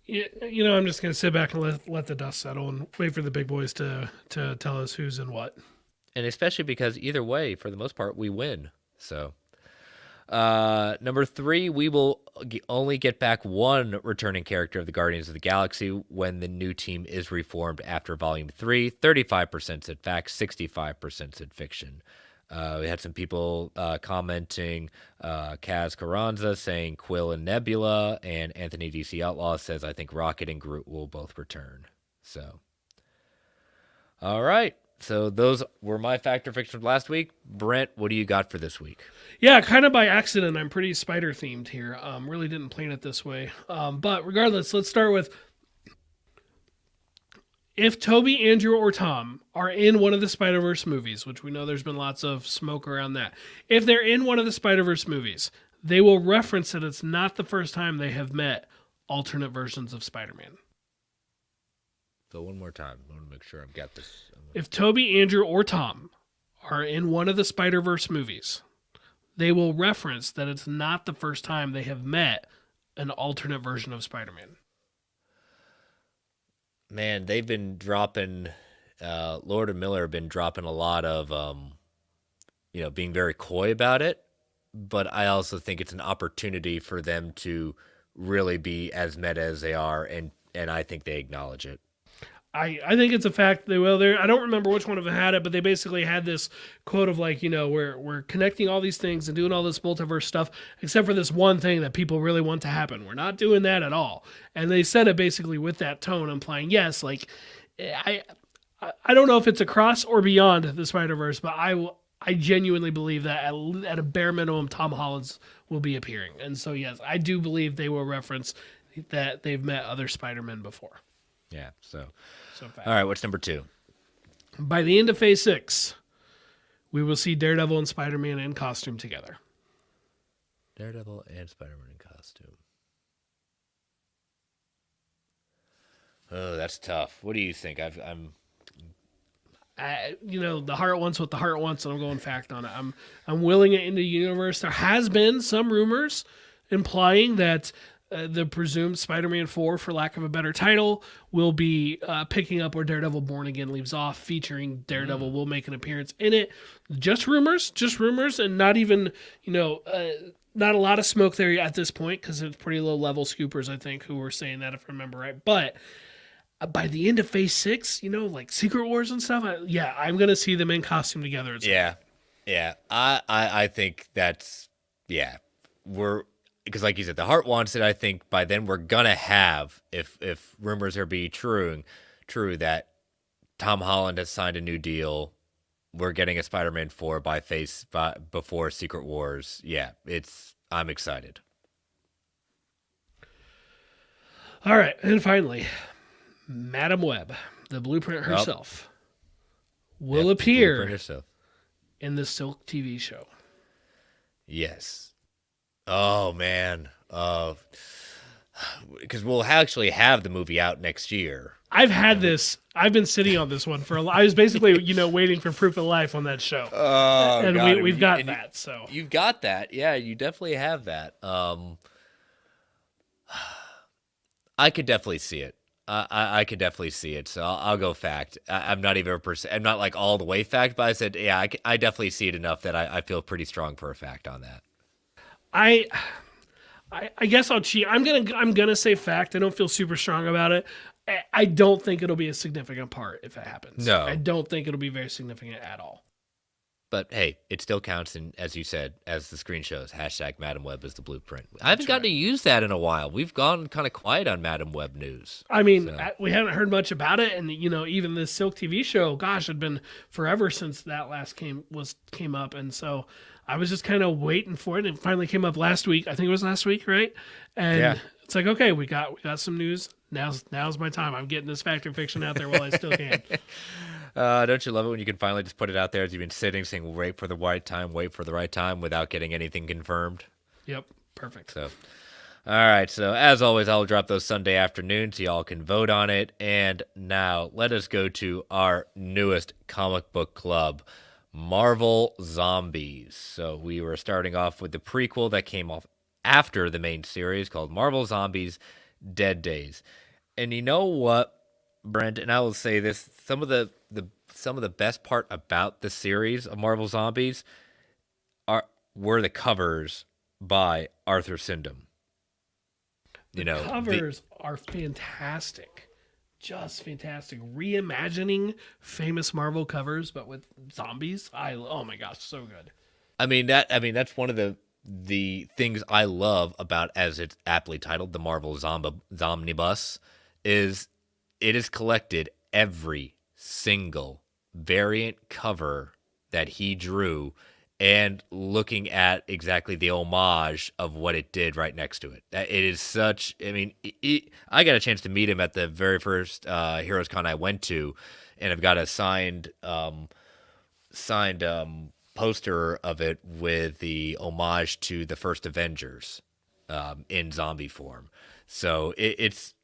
You know, I'm just going to sit back and let the dust settle and wait for the big boys to tell us who's and what.
And especially because either way, for the most part, we win. So, number three, we will only get back one returning character of the Guardians of the Galaxy when the new team is reformed after Volume 3. 35% said fact, 65% said fiction. We had some people commenting, Kaz Carranza saying Quill and Nebula, and Anthony DC Outlaw says, I think Rocket and Groot will both return. So, all right. So those were my Factor Fictions last week. Brent, what do you got for this week?
Yeah, kind of by accident. I'm pretty spider themed here. Really didn't plan it this way. But regardless, let's start with if Toby, Andrew, or Tom are in one of the Spider-Verse movies, which we know there's been lots of smoke around that. If they're in one of the Spider-Verse movies, they will reference that it's not the first time they have met alternate versions of Spider-Man.
So one more time. I want to make sure I've got this.
If Toby, Andrew, or Tom are in one of the Spider-Verse movies, they will reference that it's not the first time they have met an alternate version of Spider-Man.
Man, they've been dropping. Lord and Miller have been dropping a lot of, being very coy about it. But I also think it's an opportunity for them to really be as meta as they are, and I think they acknowledge it.
I think it's a fact they will. There, I don't remember which one of them had it, but they basically had this quote of like, we're connecting all these things and doing all this multiverse stuff, except for this one thing that people really want to happen. We're not doing that at all. And they said it basically with that tone, implying yes, like I don't know if it's across or beyond the Spider-Verse, but I genuinely believe that at a bare minimum, Tom Holland's will be appearing. And so yes, I do believe they will reference that they've met other Spider-Men before.
Yeah. So
fact.
All right. What's number 2?
By the end of Phase 6, we will see Daredevil and Spider-Man in costume together.
Daredevil and Spider-Man in costume. Oh, that's tough. What do you think? I'm.
The heart wants what the heart wants, and I'm going fact on it. I'm willing it into the universe. There has been some rumors implying that the presumed Spider-Man 4, for lack of a better title, will be picking up where Daredevil Born Again leaves off, featuring Daredevil will make an appearance in it. Just rumors, and not even, not a lot of smoke there at this point, because it's pretty low-level scoopers, I think, who were saying that, if I remember right. But by the end of Phase 6, like Secret Wars and stuff, I'm going to see them in costume together.
Yeah. I think that's, because like you said, the heart wants it. I think by then we're gonna have, if rumors are being true, that Tom Holland has signed a new deal. We're getting a Spider-Man 4 before Secret Wars. Yeah, I'm excited.
All right, and finally, Madam Web, the Blueprint herself, will appear in the Silk TV show.
Yes. Oh man, because we'll actually have the movie out next year.
I've been sitting on this one I was basically, waiting for proof of life on that show.
Oh,
and
God.
we've got that. So
you've got that. Yeah, you definitely have that. I could definitely see it. I could definitely see it. So I'll go fact. I'm not even I'm not like all the way fact, but I said, yeah, I definitely see it enough that I feel pretty strong for a fact on that.
I guess I'll cheat. I'm gonna say fact. I don't feel super strong about it. I don't think it'll be a significant part if it happens.
No,
I don't think it'll be very significant at all.
But hey, it still counts, and as you said, as the screen shows, # Madam Web is the blueprint. I haven't gotten to use that in a while. We've gone kind of quiet on Madam Web news.
I mean, we haven't heard much about it, and even this Silk TV show, gosh, had been forever since that last came up, and so I was just kind of waiting for it, and it finally came up last week. I think it was last week, right? And it's like, okay, we got some news. Now's my time. I'm getting this fact or fiction out there while I still can.
Don't you love it when you can finally just put it out there as you've been sitting saying, wait for the right time without getting anything confirmed?
Yep. Perfect.
So, all right. So as always, I'll drop those Sunday afternoons so y'all can vote on it. And now let us go to our newest comic book club, Marvel Zombies. So we were starting off with the prequel that came off after the main series called Marvel Zombies Dead Days. And you know what, Brent, and I will say this, some of the best part about the series of Marvel Zombies were the covers by Arthur Sindom.
The covers are fantastic. Just fantastic. Reimagining famous Marvel covers, but with zombies. Oh my gosh, so good.
I mean that's one of the things I love about, as it's aptly titled, the Marvel Zomnibus, is it has collected every single variant cover that he drew, and looking at exactly the homage of what it did right next to it. It is such, I mean, I got a chance to meet him at the very first Heroes Con I went to, and I've got a signed poster of it with the homage to the first Avengers in zombie form. So it's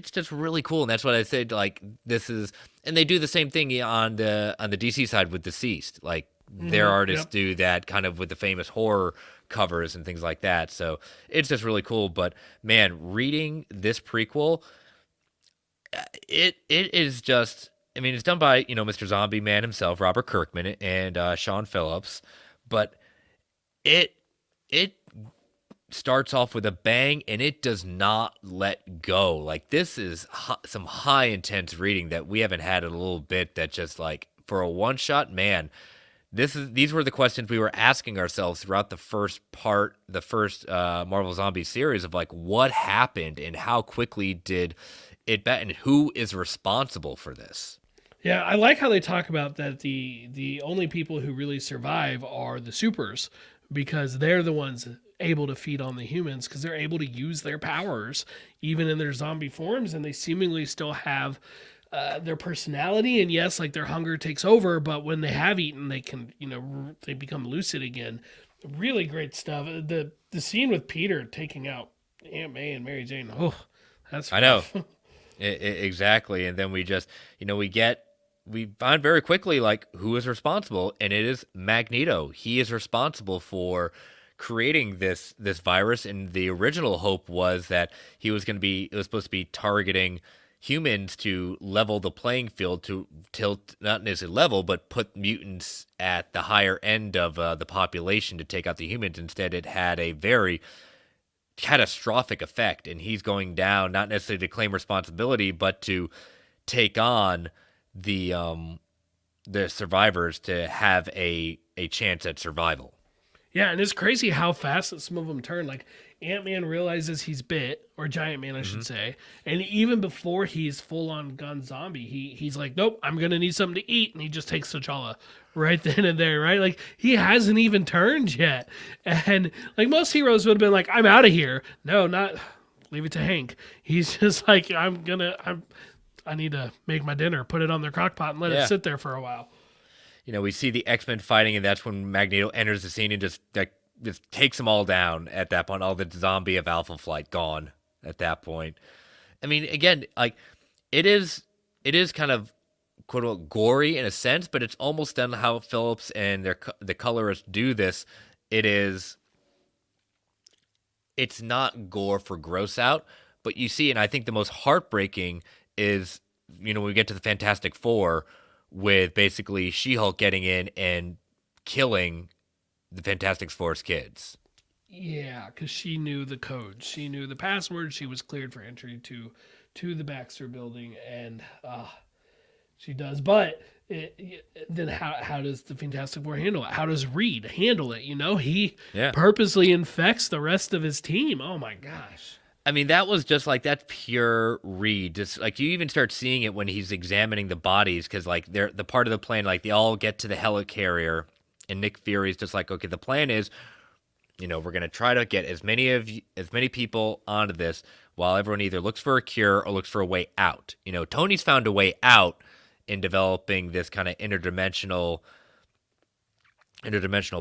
just really cool, and that's what I said. Like, this is, and they do the same thing on the DC side with Deceased. Like, their artists
Yep.
do that kind of with the famous horror covers and things like that. So it's just really cool. But man, reading this prequel, it is just. I mean, it's done by Mr. Zombie Man himself, Robert Kirkman, and Sean Phillips, but it it starts off with a bang and it does not let go. Like this is some high intense reading that we haven't had in a little bit. That just like for a one shot, man. These were the questions we were asking ourselves throughout the first Marvel Zombie series of like what happened and how quickly did it bet and who is responsible for this.
Yeah, I like how they talk about that the only people who really survive are the supers because they're the ones able to feed on the humans because they're able to use their powers even in their zombie forms and they seemingly still have their personality and yes, like their hunger takes over, but when they have eaten, they can they become lucid again. Really great stuff. The scene with Peter taking out Aunt May and Mary Jane. Oh, that's
I know.
rough.
Exactly. And then we just, we find very quickly like who is responsible, and it is Magneto. He is responsible for creating this virus, and the original hope was that it was supposed to be targeting humans to level the playing field, to tilt, not necessarily level, but put mutants at the higher end of the population to take out the humans. Instead, it had a very catastrophic effect, and he's going down not necessarily to claim responsibility, but to take on the survivors to have a chance at survival.
Yeah, and it's crazy how fast that some of them turn. Like Ant-Man realizes he's bit, or Giant Man, I should say, and even before he's full on gun zombie, he's like, "Nope, I'm gonna need something to eat," and he just takes T'Challa right then and there, right? Like he hasn't even turned yet, and like most heroes would have been like, "I'm out of here." No, not. Leave it to Hank. He's just like, I need to make my dinner, put it on their crock pot, and let it
Yeah.
sit there for a while.
We see the X-Men fighting, and that's when Magneto enters the scene and just takes them all down at that point. All the zombie of Alpha Flight gone at that point. I mean, again, like it is kind of quote unquote gory in a sense, but it's almost done how Phillips and the colorists do this. It's not gore for gross out, but you see, and I think the most heartbreaking is when we get to the Fantastic Four with basically She-Hulk getting in and killing the Fantastic Four's kids.
Yeah, because she knew the code. She knew the password. She was cleared for entry to the Baxter building, and she does. But then how does the Fantastic Four handle it? How does Reed handle it? He
Yeah.
purposely infects the rest of his team. Oh my gosh.
I mean, that was just like that's pure Reed. Just like you even start seeing it when he's examining the bodies, because like they're the part of the plan, like they all get to the helicarrier, and Nick Fury's just like, okay, the plan is, we're gonna try to get as many people onto this, while everyone either looks for a cure or looks for a way out. Tony's found a way out in developing this kind of interdimensional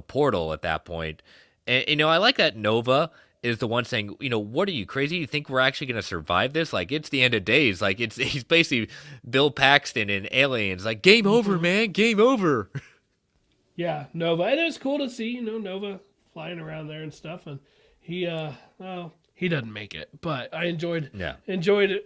portal at that point. And I like that Nova is the one saying, what are you, crazy? You think we're actually going to survive this? Like, it's the end of days. Like, he's basically Bill Paxton in Aliens. Like, game over, man. Game over.
Yeah, Nova. And it was cool to see, Nova flying around there and stuff. And he, well, he doesn't make it, but I enjoyed
Yeah.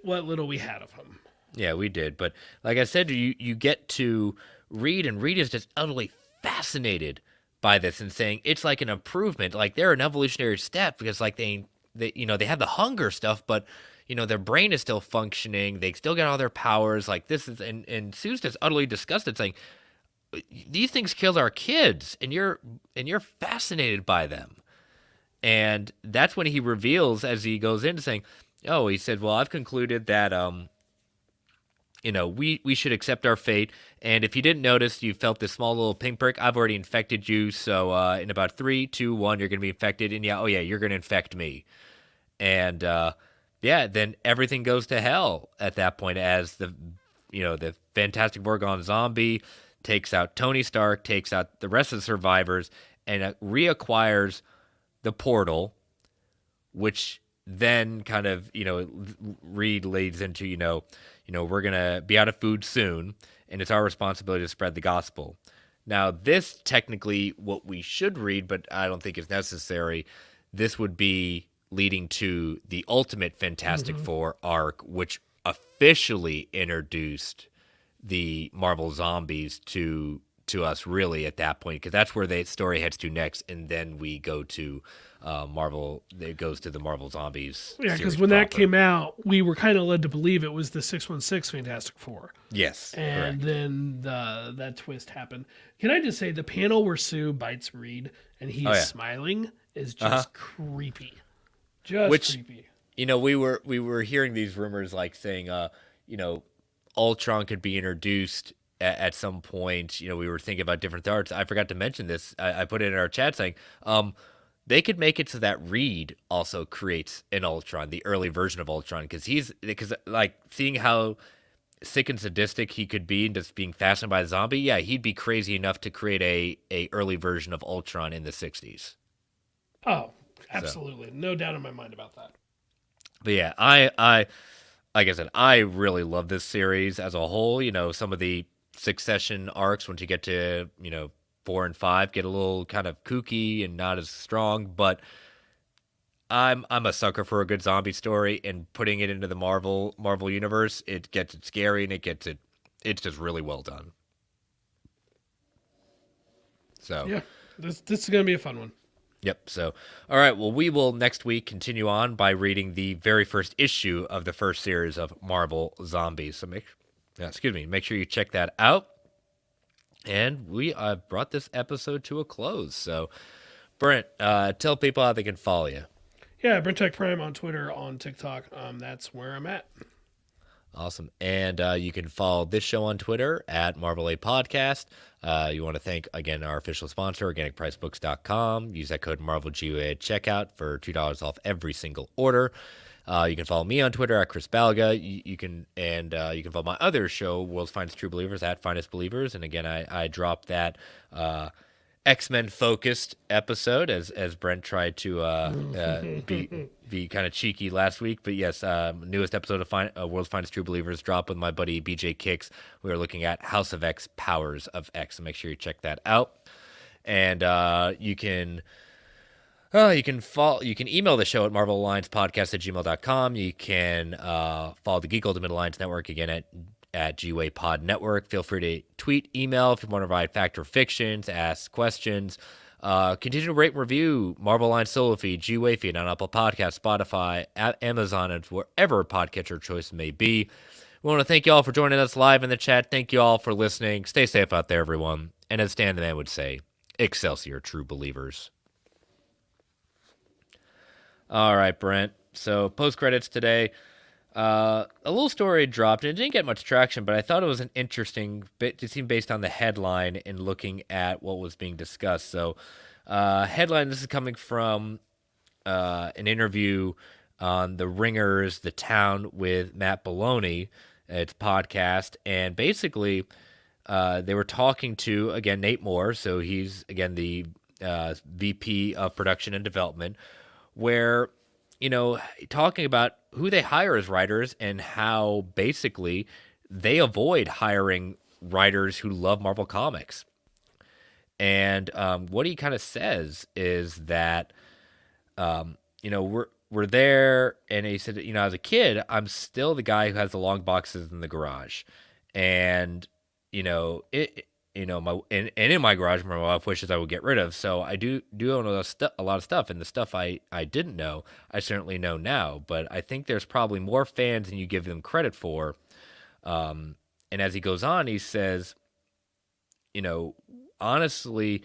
what little we had of him.
Yeah, we did. But like I said, you get to Reed, and Reed is just utterly fascinated by this and saying it's like an improvement. Like they're an evolutionary step because like they have the hunger stuff, but their brain is still functioning. They still get all their powers. Like this is, and Sue's just utterly disgusted, saying these things kill our kids, and you're fascinated by them. And that's when he reveals, as he goes into saying, oh, he said, well, I've concluded that we should accept our fate. And if you didn't notice, you felt this small little pinprick. I've already infected you. So in about 3, 2, 1, you're going to be infected. And you're going to infect me. And then everything goes to hell at that point as the Fantastic Four gone zombie takes out Tony Stark, takes out the rest of the survivors, and reacquires the portal, which then kind of, Reed leads into, we're going to be out of food soon, and it's our responsibility to spread the gospel. Now, this technically what we should read, but I don't think it's necessary. This would be leading to the Ultimate Fantastic
Hmm.
Four arc, which officially introduced the Marvel Zombies to us really at that point, because that's where the story heads to next, and then we go to Marvel. It goes to the Marvel Zombies
Yeah, because
series
when that
proper.
came out, we were kind of led to believe it was the 616 Fantastic Four.
Yes,
And
correct.
then that twist happened. Can I just say the panel where Sue bites Reed and he
Oh
is
yeah.
smiling is
Uh huh.
just creepy. Just
Which
creepy.
we were hearing these rumors like saying you know Ultron could be introduced at some point. We were thinking about different arts. I forgot to mention this. I put it in our chat saying they could make it so that Reed also creates an Ultron, the early version of Ultron, because like seeing how sick and sadistic he could be and just being fascinated by a zombie. Yeah, he'd be crazy enough to create a early version of Ultron in the 60s.
Oh,
So,
absolutely. No doubt in my mind about that.
but yeah, I like I said, I really love this series as a whole. Some of the succession arcs once you get to 4 and 5 get a little kind of kooky and not as strong, but I'm a sucker for a good zombie story, and putting it into the Marvel universe, it gets it scary and it's just really well done. So
Yeah. This is going to be a fun one.
yep. So, all right. Well, we will next week continue on by reading the very first issue of the first series of Marvel Zombies. So make sure you check that out. And we brought this episode to a close. So, Brent, tell people how they can follow you.
Yeah, Brentech Prime on Twitter, on TikTok. That's where I'm at.
Awesome. And you can follow this show on Twitter at Marvel A Podcast. You want to thank, again, our official sponsor, organicpricebooks.com. Use that code MarvelGUA at checkout for $2 off every single order. You can follow me on Twitter at Chris Balga. You can follow my other show, World's Finest True Believers, at Finest Believers. And again, I dropped that X-Men focused episode as Brent tried to be kind of cheeky last week. But yes, newest episode of World's Finest True Believers dropped with my buddy BJ Kicks. We are looking at House of X, Powers of X. So make sure you check that out. And you can email the show at marvelalliancepodcast@gmail.com. You can follow the Geek Ultimate Alliance Network again at GWA Pod Network. Feel free to tweet, email if you want to provide fact or fictions, ask questions. Continue to rate and review Marvel Alliance Solo Feed, GWA Feed on Apple Podcasts, Spotify, Amazon, and wherever podcatcher choice may be. We want to thank you all for joining us live in the chat. Thank you all for listening. Stay safe out there, everyone. And as Stan the Man would say, Excelsior, true believers. All right, Brent. So post credits today. A little story dropped, and it didn't get much traction, but I thought it was an interesting bit. It seemed based on the headline and looking at what was being discussed. So, headline. This is coming from an interview on the Ringers, The Town with Matt Maloney. It's a podcast, and basically, they were talking to again Nate Moore. So he's again the VP of Production and Development, where talking about who they hire as writers and how basically they avoid hiring writers who love Marvel Comics. And what he kind of says is that, we're there, and he said, as a kid, I'm still the guy who has the long boxes in the garage, and it. My in my garage, my wife wishes I would get rid of. So I do own a lot of stuff, and the stuff I didn't know, I certainly know now. But I think there's probably more fans than you give them credit for. And as he goes on, he says, honestly,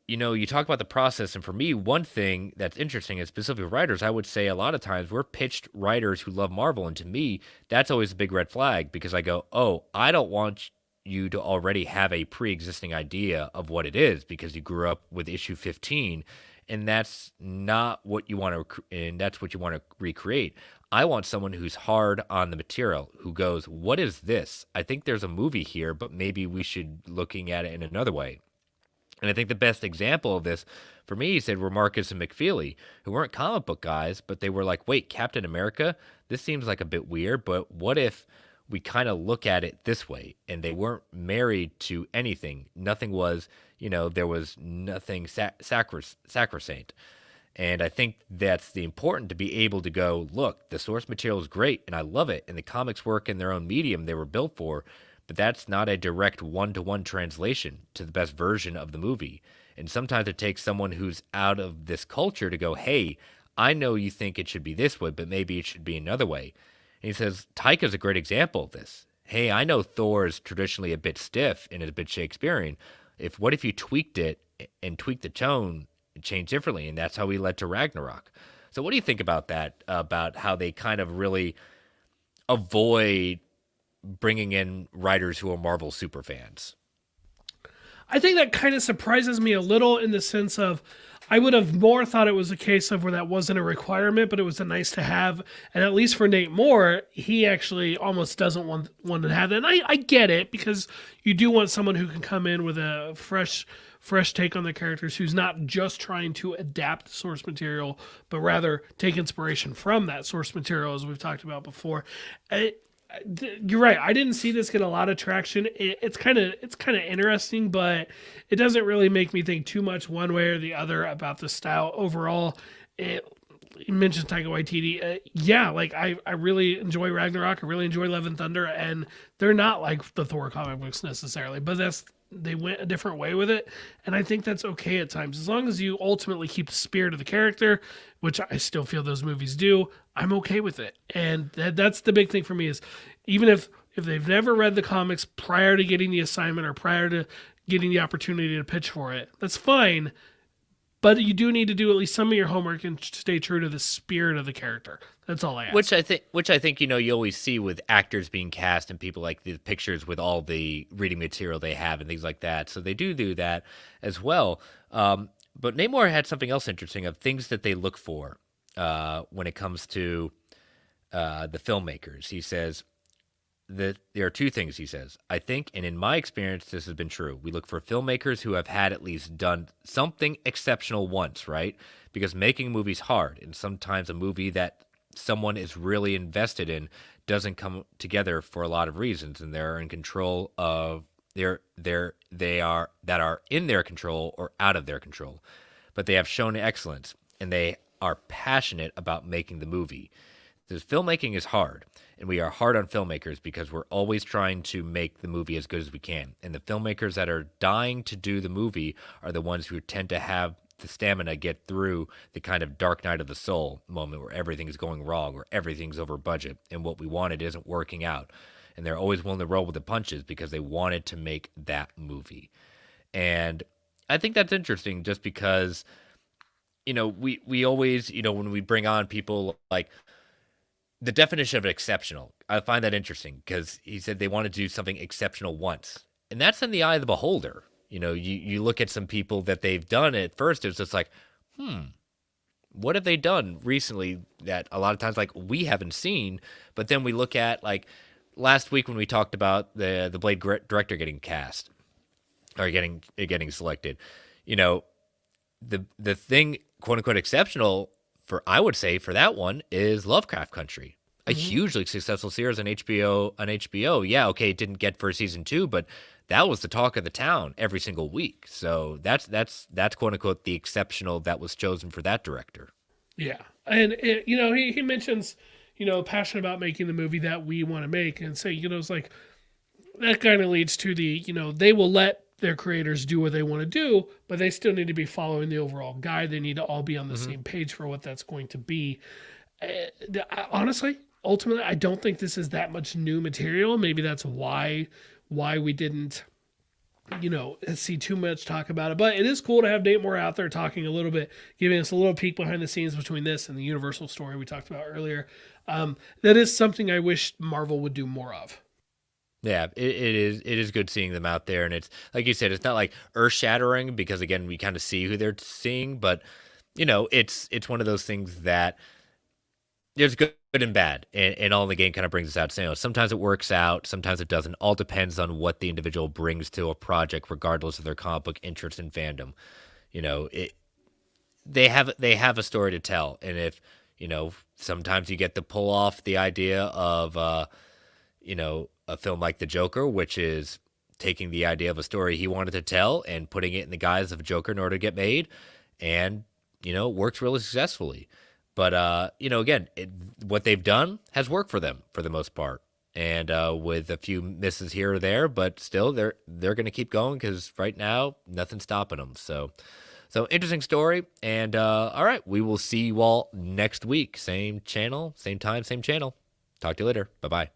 you talk about the process, and for me, one thing that's interesting is specific writers. I would say a lot of times we're pitched writers who love Marvel, and to me, that's always a big red flag because I go, oh, I don't want you to already have a pre-existing idea of what it is because you grew up with issue 15, and that's not what you want to, and that's what you want to recreate. I want someone who's hard on the material, who goes, what is this? I think there's a movie here, but maybe we should looking at it in another way. And I think the best example of this for me, he said, were Marcus and McFeely, who weren't comic book guys, but they were like, wait, Captain America? This seems like a bit weird, but what if we kind of look at it this way, and they weren't married to anything. Nothing was, there was nothing sacrosanct. And I think that's the important to be able to go, look, the source material is great and I love it. And the comics work in their own medium they were built for, but that's not a direct one-to-one translation to the best version of the movie. And sometimes it takes someone who's out of this culture to go, hey, I know you think it should be this way, but maybe it should be another way. And he says, Taika's a great example of this. Hey, I know Thor is traditionally a bit stiff and is a bit Shakespearean. What if you tweaked it and tweaked the tone, change differently, and that's how we led to Ragnarok. So what do you think about that, about how they kind of really avoid bringing in writers who are Marvel super fans?
I think that kind of surprises me a little in the sense of I would have more thought it was a case of where that wasn't a requirement, but it was a nice to have. And at least for Nate Moore, he actually almost doesn't want to have that. And I get it, because you do want someone who can come in with a fresh take on the characters, who's not just trying to adapt the source material, but rather take inspiration from that source material, as we've talked about before. You're right. I didn't see this get a lot of traction. It's kind of interesting, but it doesn't really make me think too much one way or the other about the style overall. You mentioned Taika Waititi. Yeah, like I really enjoy Ragnarok. I really enjoy Love and Thunder, and they're not like the Thor comic books necessarily, but they went a different way with it, and I think that's okay at times, as long as you ultimately keep the spirit of the character, which I still feel those movies do. I'm okay with it, and that's the big thing for me, is even if they've never read the comics prior to getting the assignment or prior to getting the opportunity to pitch for it, that's fine. But you do need to do at least some of your homework and stay true to the spirit of the character. That's all I ask.
Which I think you always see with actors being cast and people, like the pictures with all the reading material they have and things like that. So they do that as well. But Namor had something else interesting of things that they look for when it comes to the filmmakers. He says that there are two things, he says. I think, and in my experience, this has been true. We look for filmmakers who have had at least done something exceptional once, right? Because making a movie's hard, and sometimes a movie that someone is really invested in doesn't come together for a lot of reasons, and they're in control of they are in their control or out of their control. But they have shown excellence, and they are passionate about making the movie. Because filmmaking is hard, and we are hard on filmmakers because we're always trying to make the movie as good as we can. And the filmmakers that are dying to do the movie are the ones who tend to have the stamina get through the kind of dark night of the soul moment where everything's going wrong, where everything's over budget, and what we wanted isn't working out. And they're always willing to roll with the punches because they wanted to make that movie. And I think that's interesting, just because, we always, when we bring on people, like, the definition of exceptional, I find that interesting, because he said they want to do something exceptional once. And that's in the eye of the beholder. You look at some people that they've done at first, it's just like, what have they done recently that a lot of times, like, we haven't seen? But then we look at, like, last week when we talked about the Blade director getting cast or getting selected, the thing, quote unquote, exceptional I would say for that one is Lovecraft Country, a hugely successful series on HBO. Yeah, okay, it didn't get for season 2, but that was the talk of the town every single week. So that's quote unquote the exceptional that was chosen for that director.
Yeah, and he mentions passionate about making the movie that we want to make, and say it's like that kind of leads to the they will let their creators do what they want to do, but they still need to be following the overall guide. They need to all be on the same page for what that's going to be. Honestly, ultimately, I don't think this is that much new material. Maybe that's why we didn't, see too much talk about it. But it is cool to have Nate Moore out there talking a little bit, giving us a little peek behind the scenes between this and the Universal story we talked about earlier. That is something I wish Marvel would do more of.
Yeah, it is good seeing them out there, and it's like you said, it's not like earth shattering, because again, we kind of see who they're seeing, but it's one of those things that there's good and bad, and all the game kind of brings us out. So, sometimes it works out, sometimes it doesn't. All depends on what the individual brings to a project, regardless of their comic book interest and fandom. They have a story to tell, and if sometimes you get to pull off the idea of a film like The Joker, which is taking the idea of a story he wanted to tell and putting it in the guise of Joker in order to get made, and works really successfully. But again, what they've done has worked for them for the most part, and with a few misses here or there, but still they're going to keep going because right now nothing's stopping them. So interesting story. And all right, we will see you all next week. Same channel, same time, same channel. Talk to you later. Bye bye.